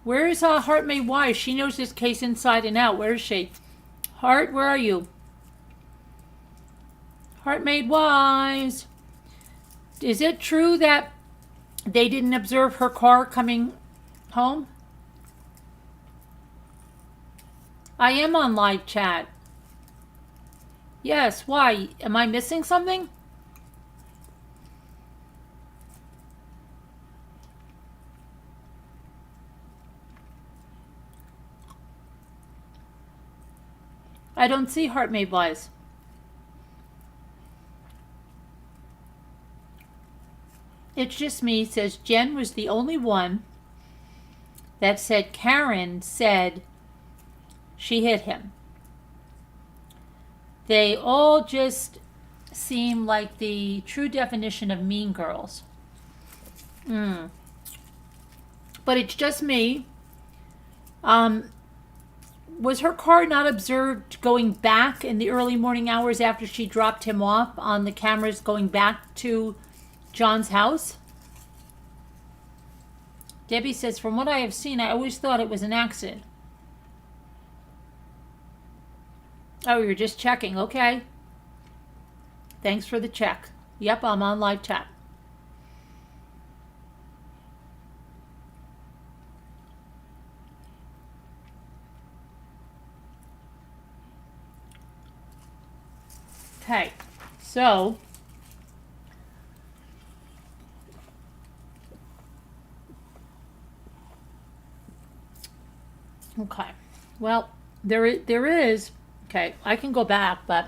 Where is Heart Made Wise? She knows this case inside and out. Where is she? Heart, where are you? Heart Made Wise. Is it true that they didn't observe her car coming home? I am on live chat. Yes, why? Am I missing something? I don't see Heart Made Wise. It's just me, says Jen was the only one that said Karen said she hit him. They all just seem like the true definition of mean girls. But it's just me. Was her car not observed going back in the early morning hours after she dropped him off on the cameras going back to John's house? Debbie says, from what I have seen, I always thought it was an accident. Oh, you're just checking. Okay. Thanks for the check. Yep, I'm on live chat. Okay, so okay, well, there is, okay, I can go back, but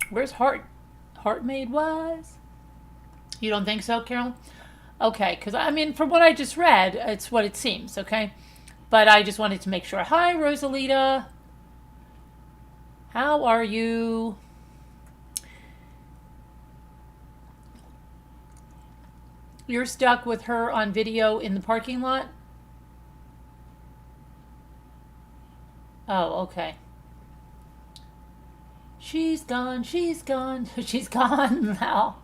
where's Heart Made Wise? You don't think so, Carol? Okay, because I mean, from what I just read, it's what it seems, okay? But I just wanted to make sure. Hi, Rosalita. How are you? You're stuck with her on video in the parking lot? Oh, okay. She's gone, she's gone, she's gone now.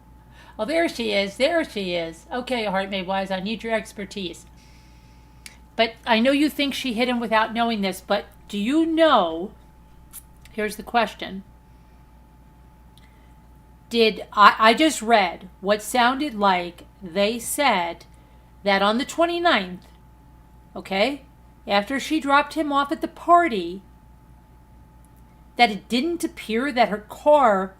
Oh, there she is, there she is. Okay, Heart Made Wise, I need your expertise. But I know you think she hit him without knowing this, but do you know, here's the question. I just read what sounded like they said that on the 29th, okay, after she dropped him off at the party, that it didn't appear that her car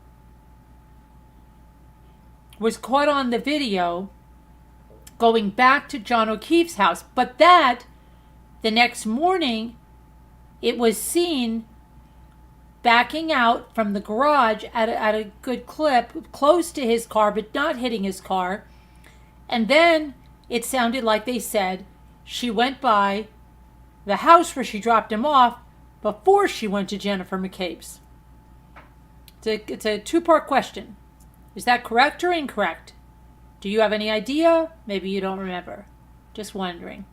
was caught on the video going back to John O'Keefe's house, but that the next morning it was seen backing out from the garage at a good clip, close to his car, but not hitting his car. And then it sounded like they said she went by the house where she dropped him off before she went to Jennifer McCabe's. It's a two-part question. Is that correct or incorrect? Do you have any idea? Maybe you don't remember. Just wondering.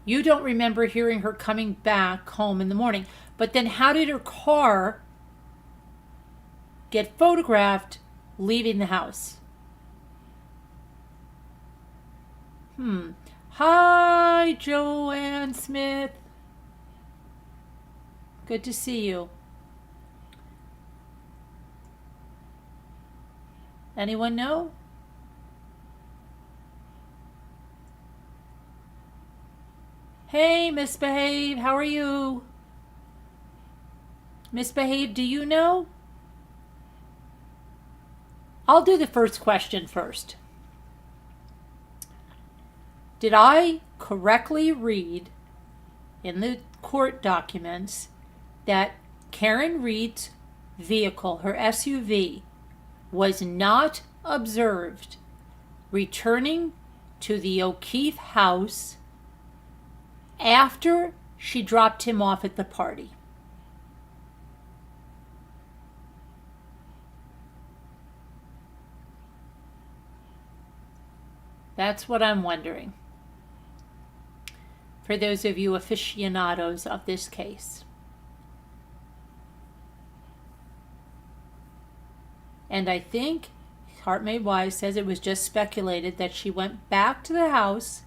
You don't remember hearing her coming back home in the morning. But then how did her car get photographed leaving the house? Hi, Joanne Smith. Good to see you. Anyone know? Hey, Misbehave, how are you? Misbehave, do you know? I'll do the first question first. Did I correctly read in the court documents that Karen Reed's vehicle, her SUV, was not observed returning to the O'Keefe house after she dropped him off at the party? That's what I'm wondering. For those of you aficionados of this case. And I think Heart Made Wise says it was just speculated that she went back to the house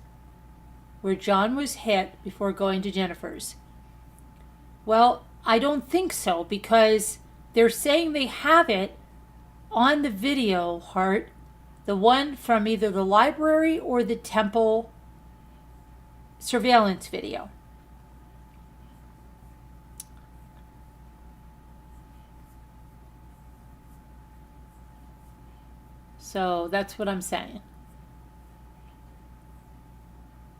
where John was hit before going to Jennifer's? Well, I don't think so, because they're saying they have it on the video, Hart. The one from either the library or the temple surveillance video. So that's what I'm saying.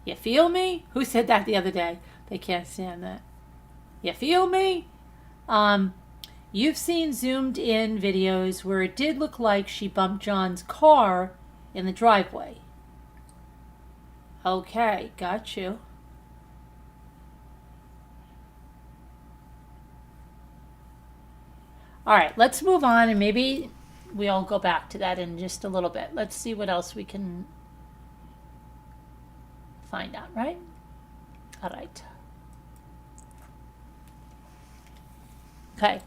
You feel me? Who said that the other day? They can't stand that. You feel me? You've seen zoomed in videos where it did look like she bumped John's car in the driveway. Okay, got you. All right, let's move on, and maybe we'll go back to that in just a little bit. Let's see what else we can find out, right? All right. Okay.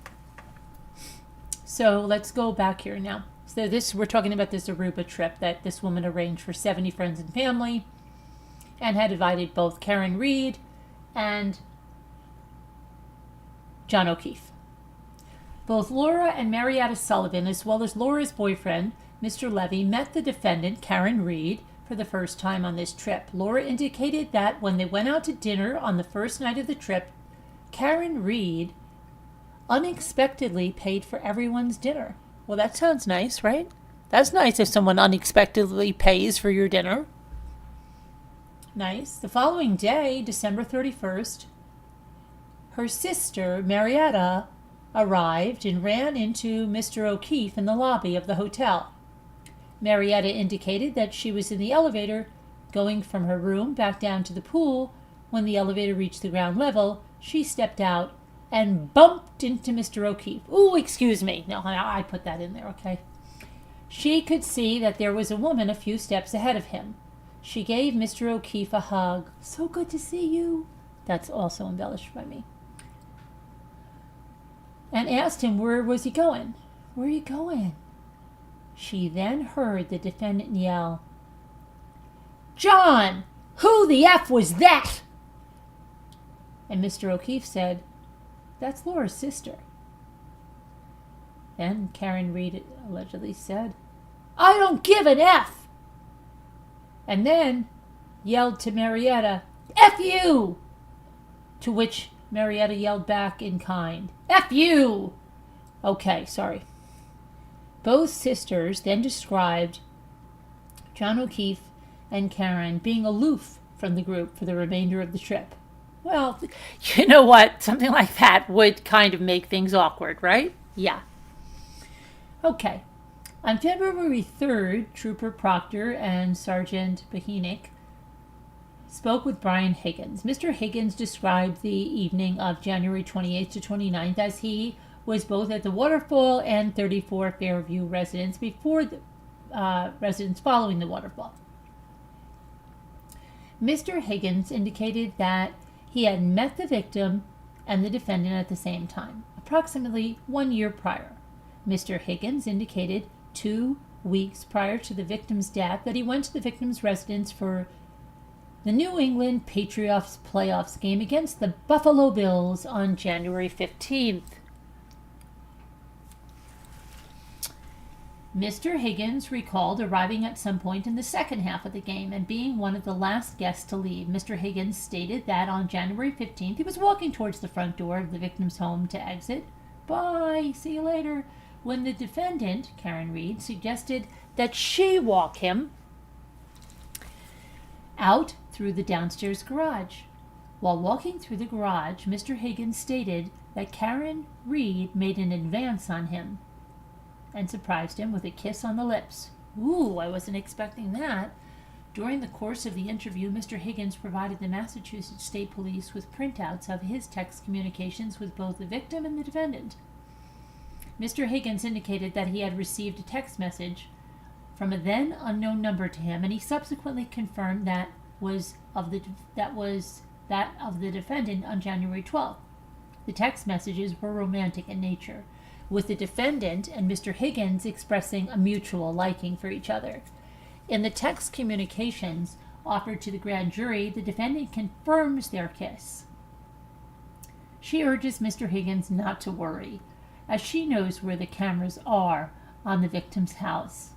So let's go back here now. So we're talking about this Aruba trip that this woman arranged for 70 friends and family, and had invited both Karen Reed and John O'Keefe. Both Laura and Marietta Sullivan, as well as Laura's boyfriend, Mr. Levy, met the defendant, Karen Reed, for the first time on this trip. Laura indicated that when they went out to dinner on the first night of the trip, Karen Reed unexpectedly paid for everyone's dinner. Well, that sounds nice, right? That's nice if someone unexpectedly pays for your dinner. Nice. The following day, December 31st, her sister, Marietta, arrived and ran into Mr. O'Keefe in the lobby of the hotel. Marietta indicated that she was in the elevator going from her room back down to the pool. When the elevator reached the ground level, she stepped out and bumped into Mr. O'Keefe. Ooh, excuse me. No, I put that in there, okay? She could see that there was a woman a few steps ahead of him. She gave Mr. O'Keefe a hug. So good to see you. That's also embellished by me. And asked him where was he going. Where are you going? She then heard the defendant yell, "John, who the F was that?" And Mr. O'Keefe said, "That's Laura's sister." Then Karen Reed allegedly said, "I don't give an F." And then yelled to Marietta, "F you!" To which Marietta yelled back in kind, "F you!" Okay, sorry. Both sisters then described John O'Keefe and Karen being aloof from the group for the remainder of the trip. Well, you know what? Something like that would kind of make things awkward, right? Yeah. Okay. On February 3rd, Trooper Proctor and Sergeant Bahenick spoke with Brian Higgins. Mr. Higgins described the evening of January 28th to 29th as he was both at the waterfall and 34 Fairview residence before the residence following the waterfall. Mr. Higgins indicated that he had met the victim and the defendant at the same time, approximately 1 year prior. Mr. Higgins indicated 2 weeks prior to the victim's death that he went to the victim's residence for the New England Patriots playoffs game against the Buffalo Bills on January 15th. Mr. Higgins recalled arriving at some point in the second half of the game and being one of the last guests to leave. Mr. Higgins stated that on January 15th, he was walking towards the front door of the victim's home to exit. Bye, see you later. When the defendant, Karen Reed, suggested that she walk him out through the downstairs garage. While walking through the garage, Mr. Higgins stated that Karen Reed made an advance on him and surprised him with a kiss on the lips. Ooh, I wasn't expecting that. During the course of the interview, Mr. Higgins provided the Massachusetts State Police with printouts of his text communications with both the victim and the defendant. Mr. Higgins indicated that he had received a text message from a then unknown number to him, and he subsequently confirmed that was that of the defendant on January 12th. The text messages were romantic in nature, with the defendant and Mr. Higgins expressing a mutual liking for each other. In the text communications, offered to the grand jury, the defendant confirms their kiss. She urges Mr. Higgins not to worry, as she knows where the cameras are on the victim's house.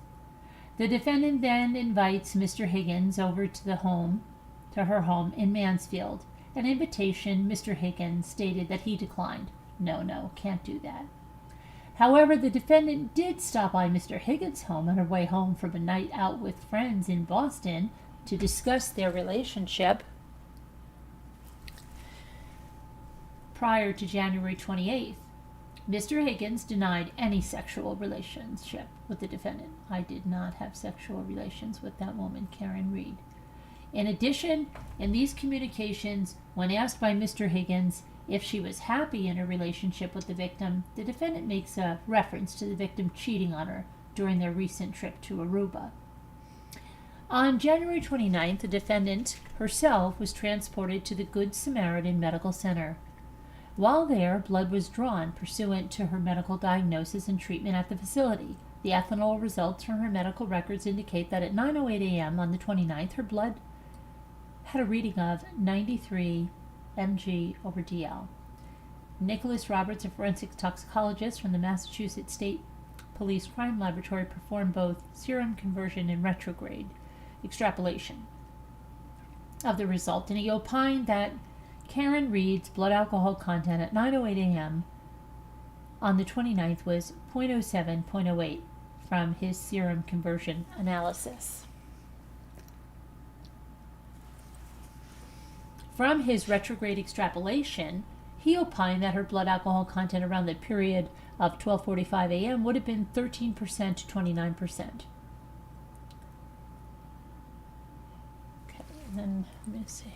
The defendant then invites Mr. Higgins over to her home in Mansfield. An invitation Mr. Higgins stated that he declined. No, can't do that. However, the defendant did stop by Mr. Higgins' home on her way home from a night out with friends in Boston to discuss their relationship prior to January 28th. Mr. Higgins denied any sexual relationship with the defendant. I did not have sexual relations with that woman, Karen Reed. In addition, in these communications, when asked by Mr. Higgins if she was happy in her relationship with the victim, the defendant makes a reference to the victim cheating on her during their recent trip to Aruba. On January 29th, the defendant herself was transported to the Good Samaritan Medical Center. While there, blood was drawn pursuant to her medical diagnosis and treatment at the facility. The ethanol results from her medical records indicate that at 9:08 a.m. on the 29th, her blood had a reading of 93 mg/dl. Nicholas Roberts, a forensic toxicologist from the Massachusetts State Police Crime Laboratory, performed both serum conversion and retrograde extrapolation of the result, and he opined that Karen Reed's blood alcohol content at 9:08 a.m. on the 29th was 0.07-0.08 from his serum conversion analysis. From his retrograde extrapolation, he opined that her blood alcohol content around the period of 12:45 a.m. would have been 13% to 29%. Okay, and then let me see.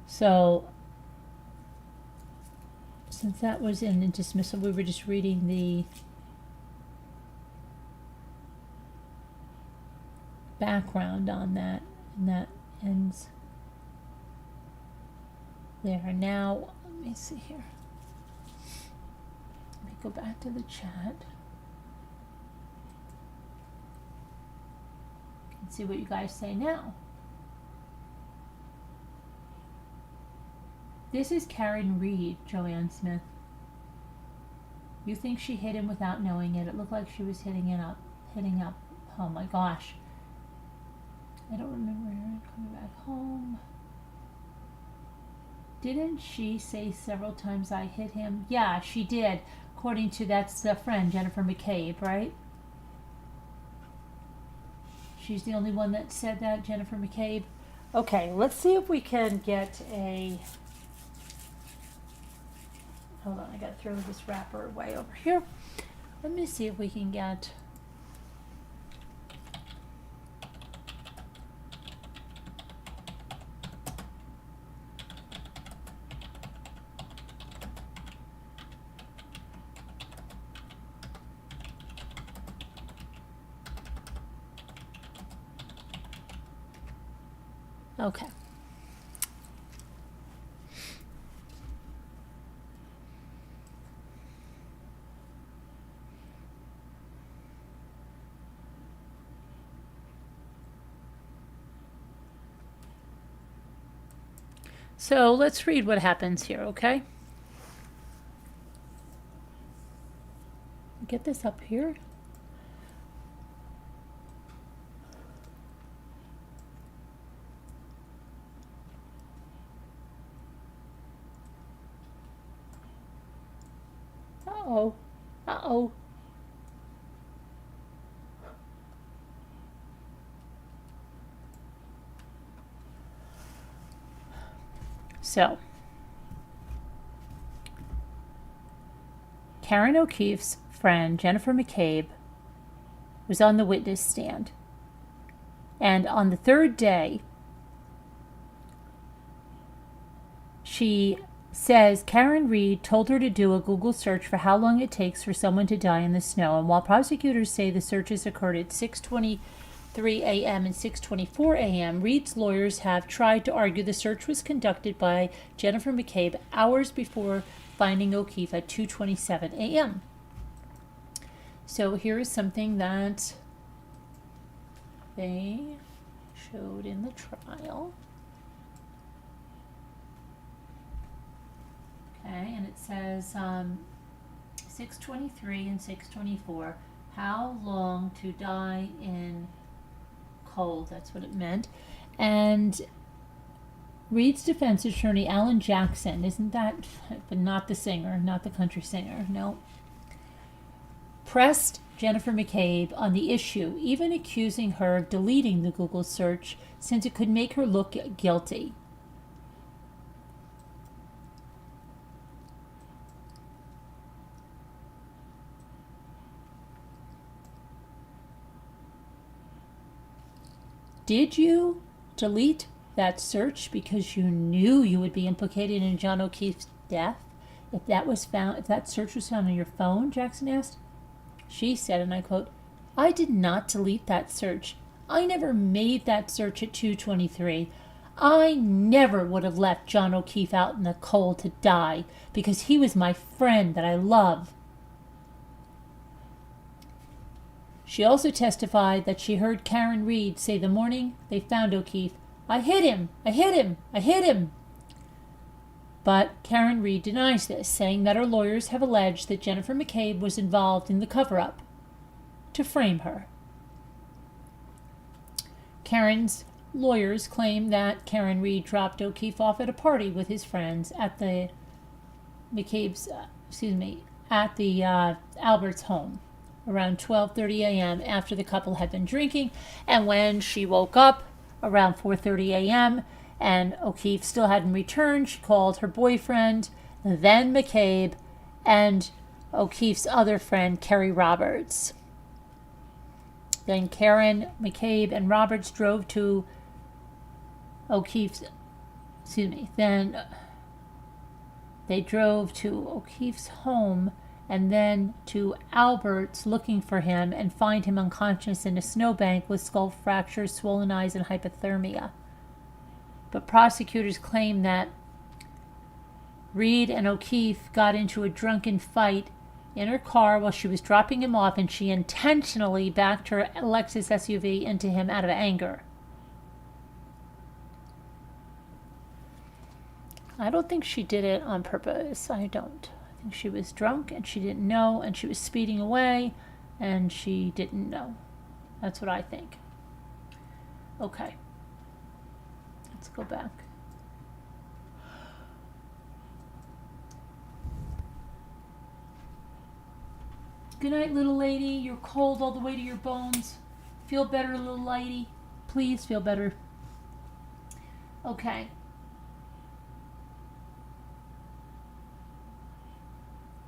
So, since that was in the dismissal, we were just reading the background on that, and that ends there. Now, let me see here. Let me go back to the chat and see what you guys say now. This is Karen Reed, Joanne Smith. You think she hit him without knowing it. It looked like she was hitting up. Oh my gosh. I don't remember her coming back home. Didn't she say several times I hit him? Yeah, she did. According to that's the friend, Jennifer McCabe, right? She's the only one that said that, Jennifer McCabe. Okay, let's see if we can get a... Hold on, I gotta throw this wrapper away over here. Let me see if we can get... Okay. So let's read what happens here, okay? Get this up here. Uh-oh. Uh-oh. So, Karen O'Keefe's friend, Jennifer McCabe, was on the witness stand. And on the third day, she says Karen Reed told her to do a Google search for how long it takes for someone to die in the snow. And while prosecutors say the searches occurred at 6:23 a.m. and 6:24 a.m., Reed's lawyers have tried to argue the search was conducted by Jennifer McCabe hours before finding O'Keefe at 2:27 a.m. So here is something that they showed in the trial. Okay, and it says 623 and 624, how long to die in cold, that's what it meant. And Reed's defense attorney, Alan Jackson, isn't that, but not the singer, not the country singer, no, pressed Jennifer McCabe on the issue, even accusing her of deleting the Google search since it could make her look guilty. Did you delete that search because you knew you would be implicated in John O'Keefe's death? If that search was found on your phone, Jackson asked. She said, and I quote, I did not delete that search. I never made that search at 2:23. I never would have left John O'Keefe out in the cold to die because he was my friend that I love. She also testified that she heard Karen Reed say the morning they found O'Keefe, I hit him, I hit him, I hit him. But Karen Reed denies this, saying that her lawyers have alleged that Jennifer McCabe was involved in the cover-up to frame her. Karen's lawyers claim that Karen Reed dropped O'Keefe off at a party with his friends at the Albert's home around 12:30 a.m. after the couple had been drinking, and when she woke up around 4:30 a.m. and O'Keefe still hadn't returned, she called her boyfriend, then McCabe, and O'Keefe's other friend, Kerry Roberts. Then Karen, McCabe, and Roberts drove to Then they drove to O'Keefe's home and then to Albert's looking for him and find him unconscious in a snowbank with skull fractures, swollen eyes, and hypothermia. But prosecutors claim that Reed and O'Keefe got into a drunken fight in her car while she was dropping him off, and she intentionally backed her Lexus SUV into him out of anger. I don't think she did it on purpose. I don't. I think she was drunk and she didn't know, and she was speeding away and she didn't know. That's what I think. Okay. Let's go back. Good night, little lady. You're cold all the way to your bones. Feel better, little lady. Please feel better. Okay.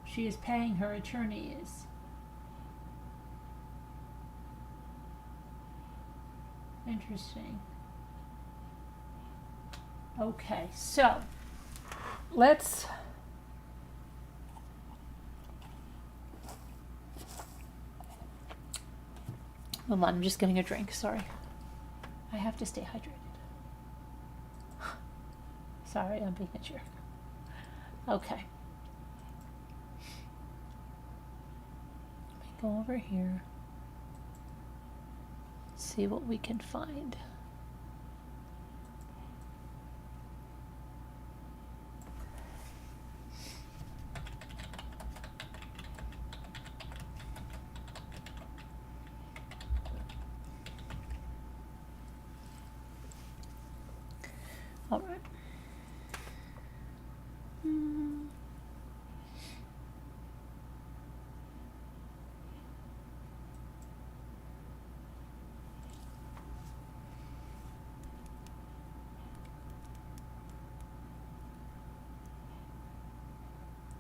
She is paying her attorneys. Interesting. Okay, so let's hold on, I'm just getting a drink, sorry. I have to stay hydrated. Sorry, I'm being a jerk. Okay. Let me go over here. See what we can find. All right.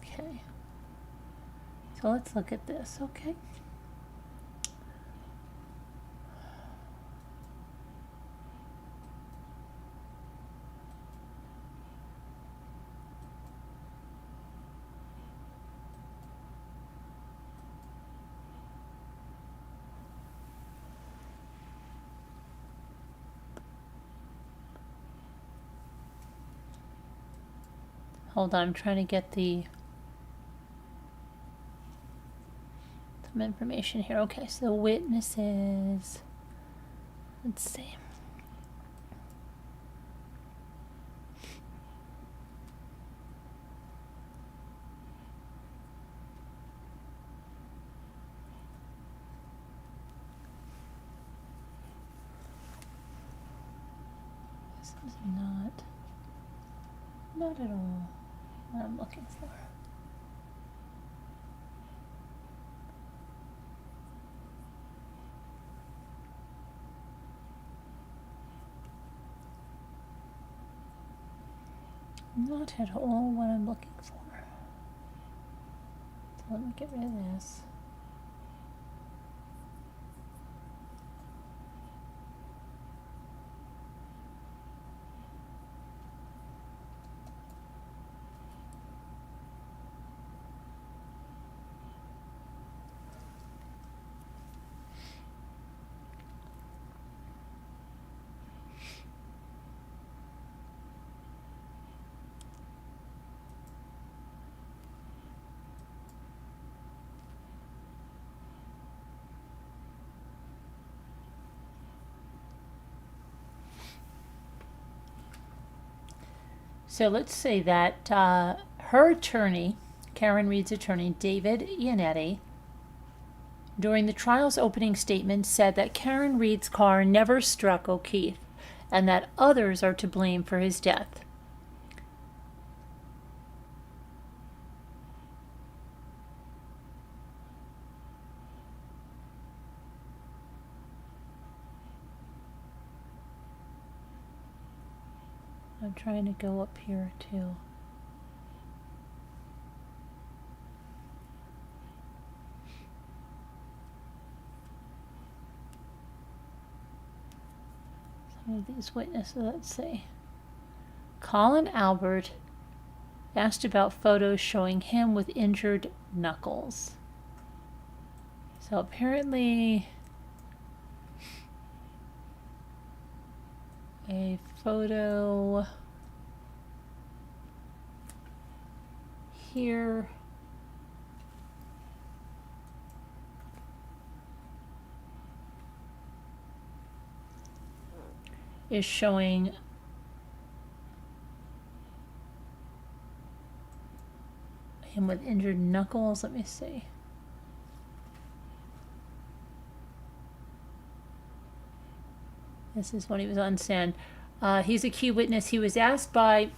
Okay. So let's look at this, okay? Hold on, I'm trying to get the some information here. Okay, so witnesses. Let's see. This is not at all what I'm looking for. Not at all what I'm looking for. So let me get rid of this. So let's say that her attorney, Karen Reed's attorney, David Iannetti, during the trial's opening statement said that Karen Reed's car never struck O'Keefe and that others are to blame for his death. I'm trying to go up here too. Some of these witnesses, let's see. Colin Albert asked about photos showing him with injured knuckles. So apparently a photo here is showing him with injured knuckles. Let me see. This is when he was on stand. He's a key witness. He was asked by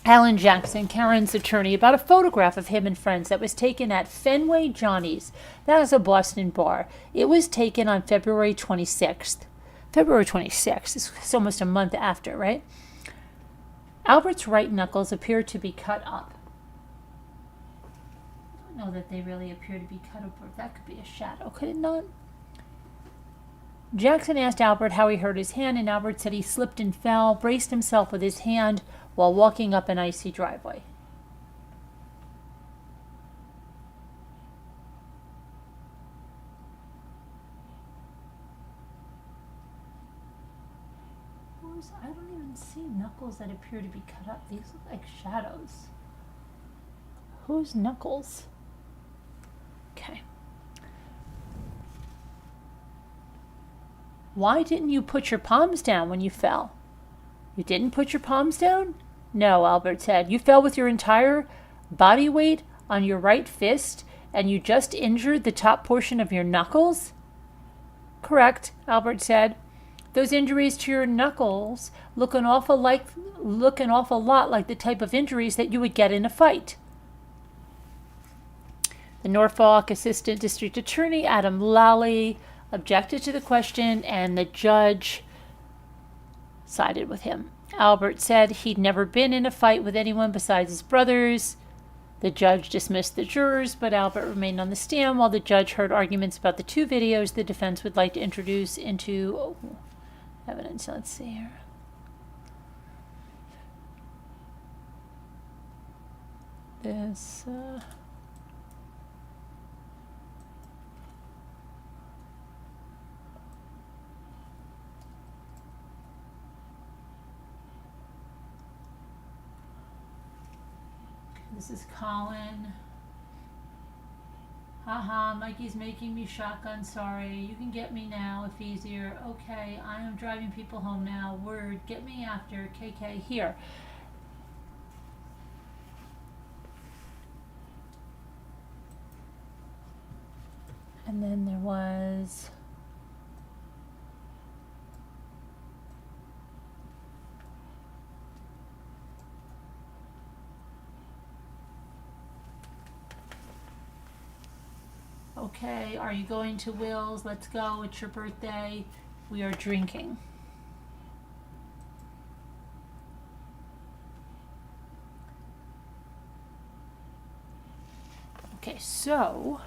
Alan Jackson, Karen's attorney, about a photograph of him and friends that was taken at Fenway Johnny's. That is a Boston bar. It was taken on February 26th. February 26th. It's almost a month after, right? Albert's right knuckles appear to be cut up. I don't know that they really appear to be cut up, or that could be a shadow, could it not? Jackson asked Albert how he hurt his hand, and Albert said he slipped and fell, braced himself with his hand while walking up an icy driveway. I don't even see knuckles that appear to be cut up. These look like shadows. Whose knuckles? Okay. Why didn't you put your palms down when you fell? You didn't put your palms down? No, Albert said. You fell with your entire body weight on your right fist and you just injured the top portion of your knuckles? Correct, Albert said. Those injuries to your knuckles look an awful lot like the type of injuries that you would get in a fight. The Norfolk Assistant District Attorney, Adam Lally, objected to the question, and the judge sided with him. Albert said he'd never been in a fight with anyone besides his brothers. The judge dismissed the jurors, but Albert remained on the stand while the judge heard arguments about the two videos the defense would like to introduce into evidence. Let's see here. This, this is Colin Haha, Mikey's making me shotgun. Sorry. You can get me now if easier. Okay, I am driving people home now. Word, get me after. KK, here. And then there was... Okay, are you going to Will's? Let's go. It's your birthday. We are drinking. Okay, so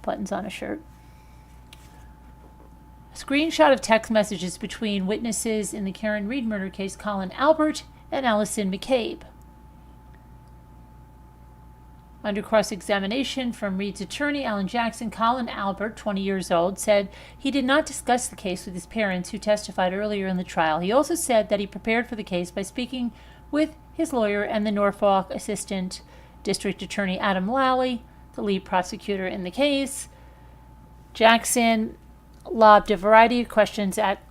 buttons on a shirt. A screenshot of text messages between witnesses in the Karen Reed murder case, Colin Albert and Allison McCabe. Under cross-examination from Reed's attorney, Alan Jackson, Colin Albert, 20 years old, said he did not discuss the case with his parents, who testified earlier in the trial. He also said that he prepared for the case by speaking with his lawyer and the Norfolk Assistant District Attorney Adam Lally, the lead prosecutor in the case. Jackson lobbed a variety of questions at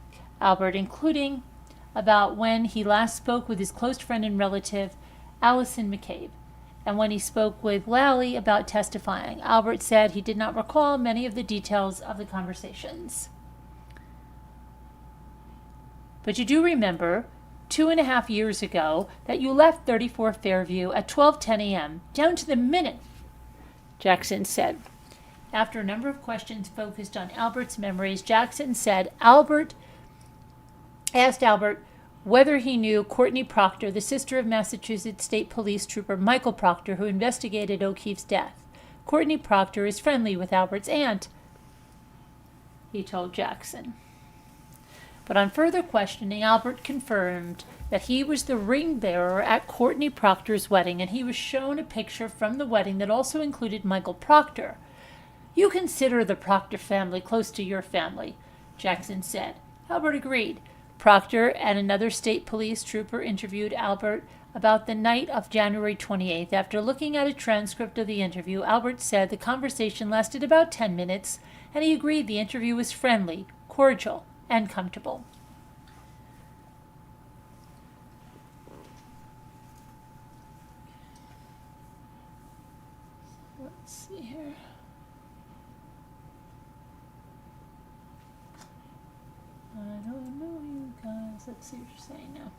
Albert, including about when he last spoke with his close friend and relative, Allison McCabe, and when he spoke with Lally about testifying. Albert said he did not recall many of the details of the conversations. But you do remember 2.5 years ago that you left 34 Fairview at 12:10 a.m., down to the minute, Jackson said. After a number of questions focused on Albert's memories, Jackson said asked Albert whether he knew Courtney Proctor, the sister of Massachusetts State Police Trooper Michael Proctor, who investigated O'Keefe's death. Courtney Proctor is friendly with Albert's aunt, he told Jackson. But on further questioning, Albert confirmed that he was the ring bearer at Courtney Proctor's wedding, and he was shown a picture from the wedding that also included Michael Proctor. You consider the Proctor family close to your family, Jackson said. Albert agreed. Proctor and another state police trooper interviewed Albert about the night of January 28th. After looking at a transcript of the interview, Albert said the conversation lasted about 10 minutes, and he agreed the interview was friendly, cordial, and comfortable. Let's see here. I don't know you guys. Let's see what you're saying now.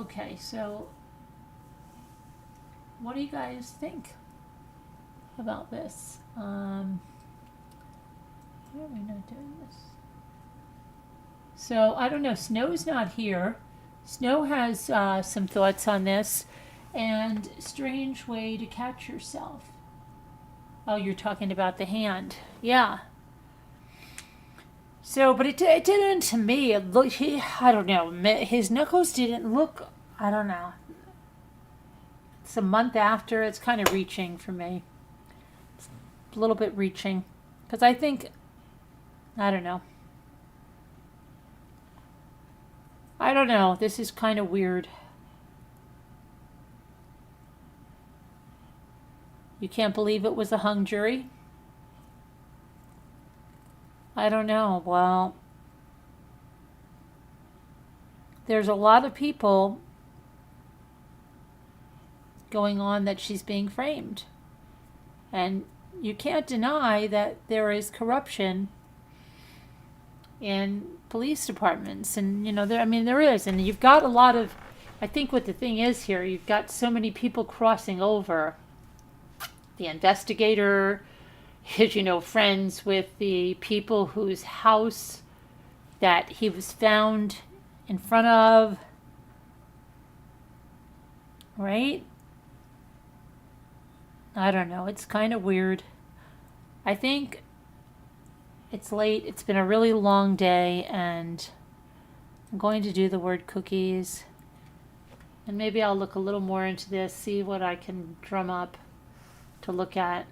Okay, so what do you guys think about this? Why are we not doing this? So, I don't know. Snow's not here. Snow has some thoughts on this. And strange way to catch yourself. Oh, you're talking about the hand. Yeah. So, but it didn't to me. It looked, I don't know. His knuckles didn't look, I don't know. It's a month after. It's kind of reaching for me. It's a little bit reaching. Because I think, I don't know. I don't know. This is kind of weird. You can't believe it was a hung jury? I don't know. Well, there's a lot of people going on that she's being framed. And you can't deny that there is corruption in police departments. And, you know, there is. And you've got a lot of, I think what the thing is here, you've got so many people crossing over. The investigator is, you know, friends with the people whose house that he was found in front of. Right? I don't know. It's kind of weird. I think it's late. It's been a really long day, and I'm going to do the word cookies. And maybe I'll look a little more into this, see what I can drum up to look at.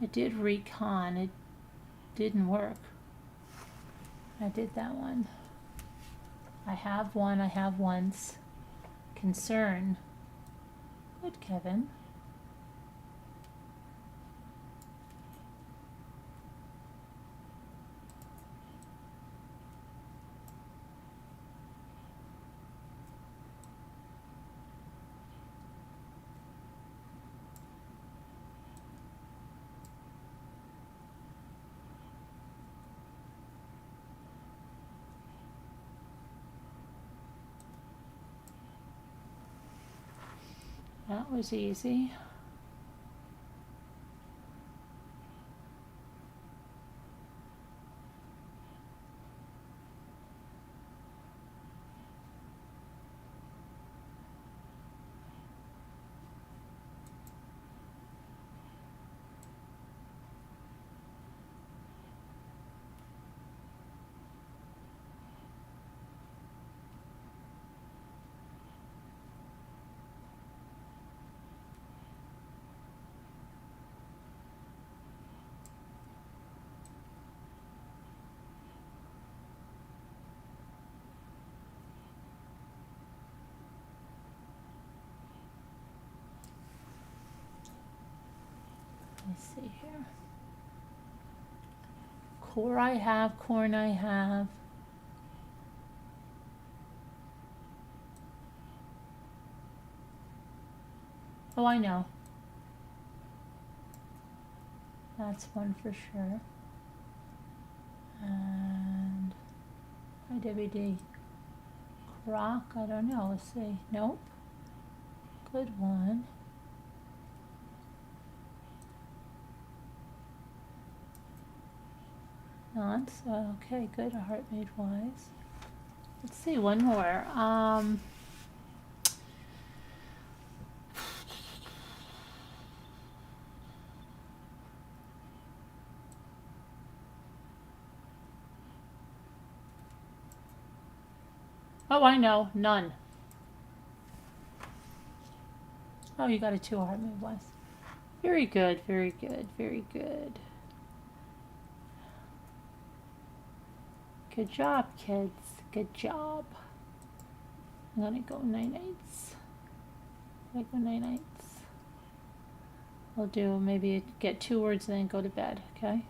I did recon. It didn't work. I did that one. I have one. I have once. Concern. Good, Kevin. That was easy. Let's see here. Core I have, corn I have. Oh, I know. That's one for sure. And IWD. Croc, I don't know. Let's see. Nope. Good one. Not so. Okay, good. A heart made wise. Let's see. One more. Oh, I know. None. Oh, you got a 2 heart made wise. Very good. Very good. Very good. Good job, kids. Good job. I'm gonna go 9/8. I go 9/8. We'll do maybe get 2 words and then go to bed, okay?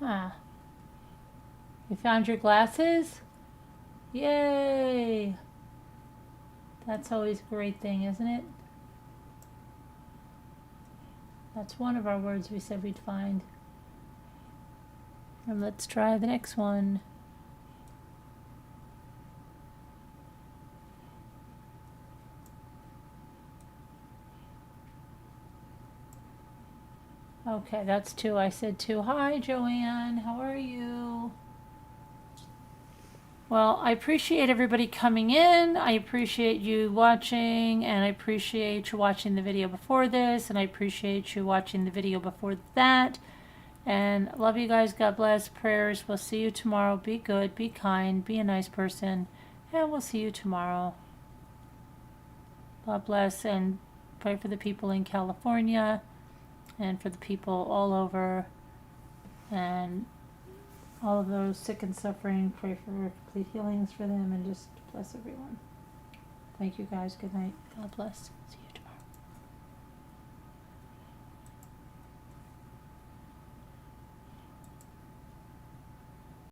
Huh. You found your glasses? Yay! That's always a great thing, isn't it? That's one of our words we said we'd find. And let's try the next one. Okay, that's 2. I said 2. Hi, Joanne. How are you? Well, I appreciate everybody coming in. I appreciate you watching, and I appreciate you watching the video before this, and I appreciate you watching the video before that. And love you guys. God bless. Prayers. We'll see you tomorrow. Be good. Be kind. Be a nice person. And we'll see you tomorrow. God bless. And pray for the people in California and for the people all over. And all of those sick and suffering. Pray for complete healings for them and just bless everyone. Thank you guys. Good night. God bless. See you.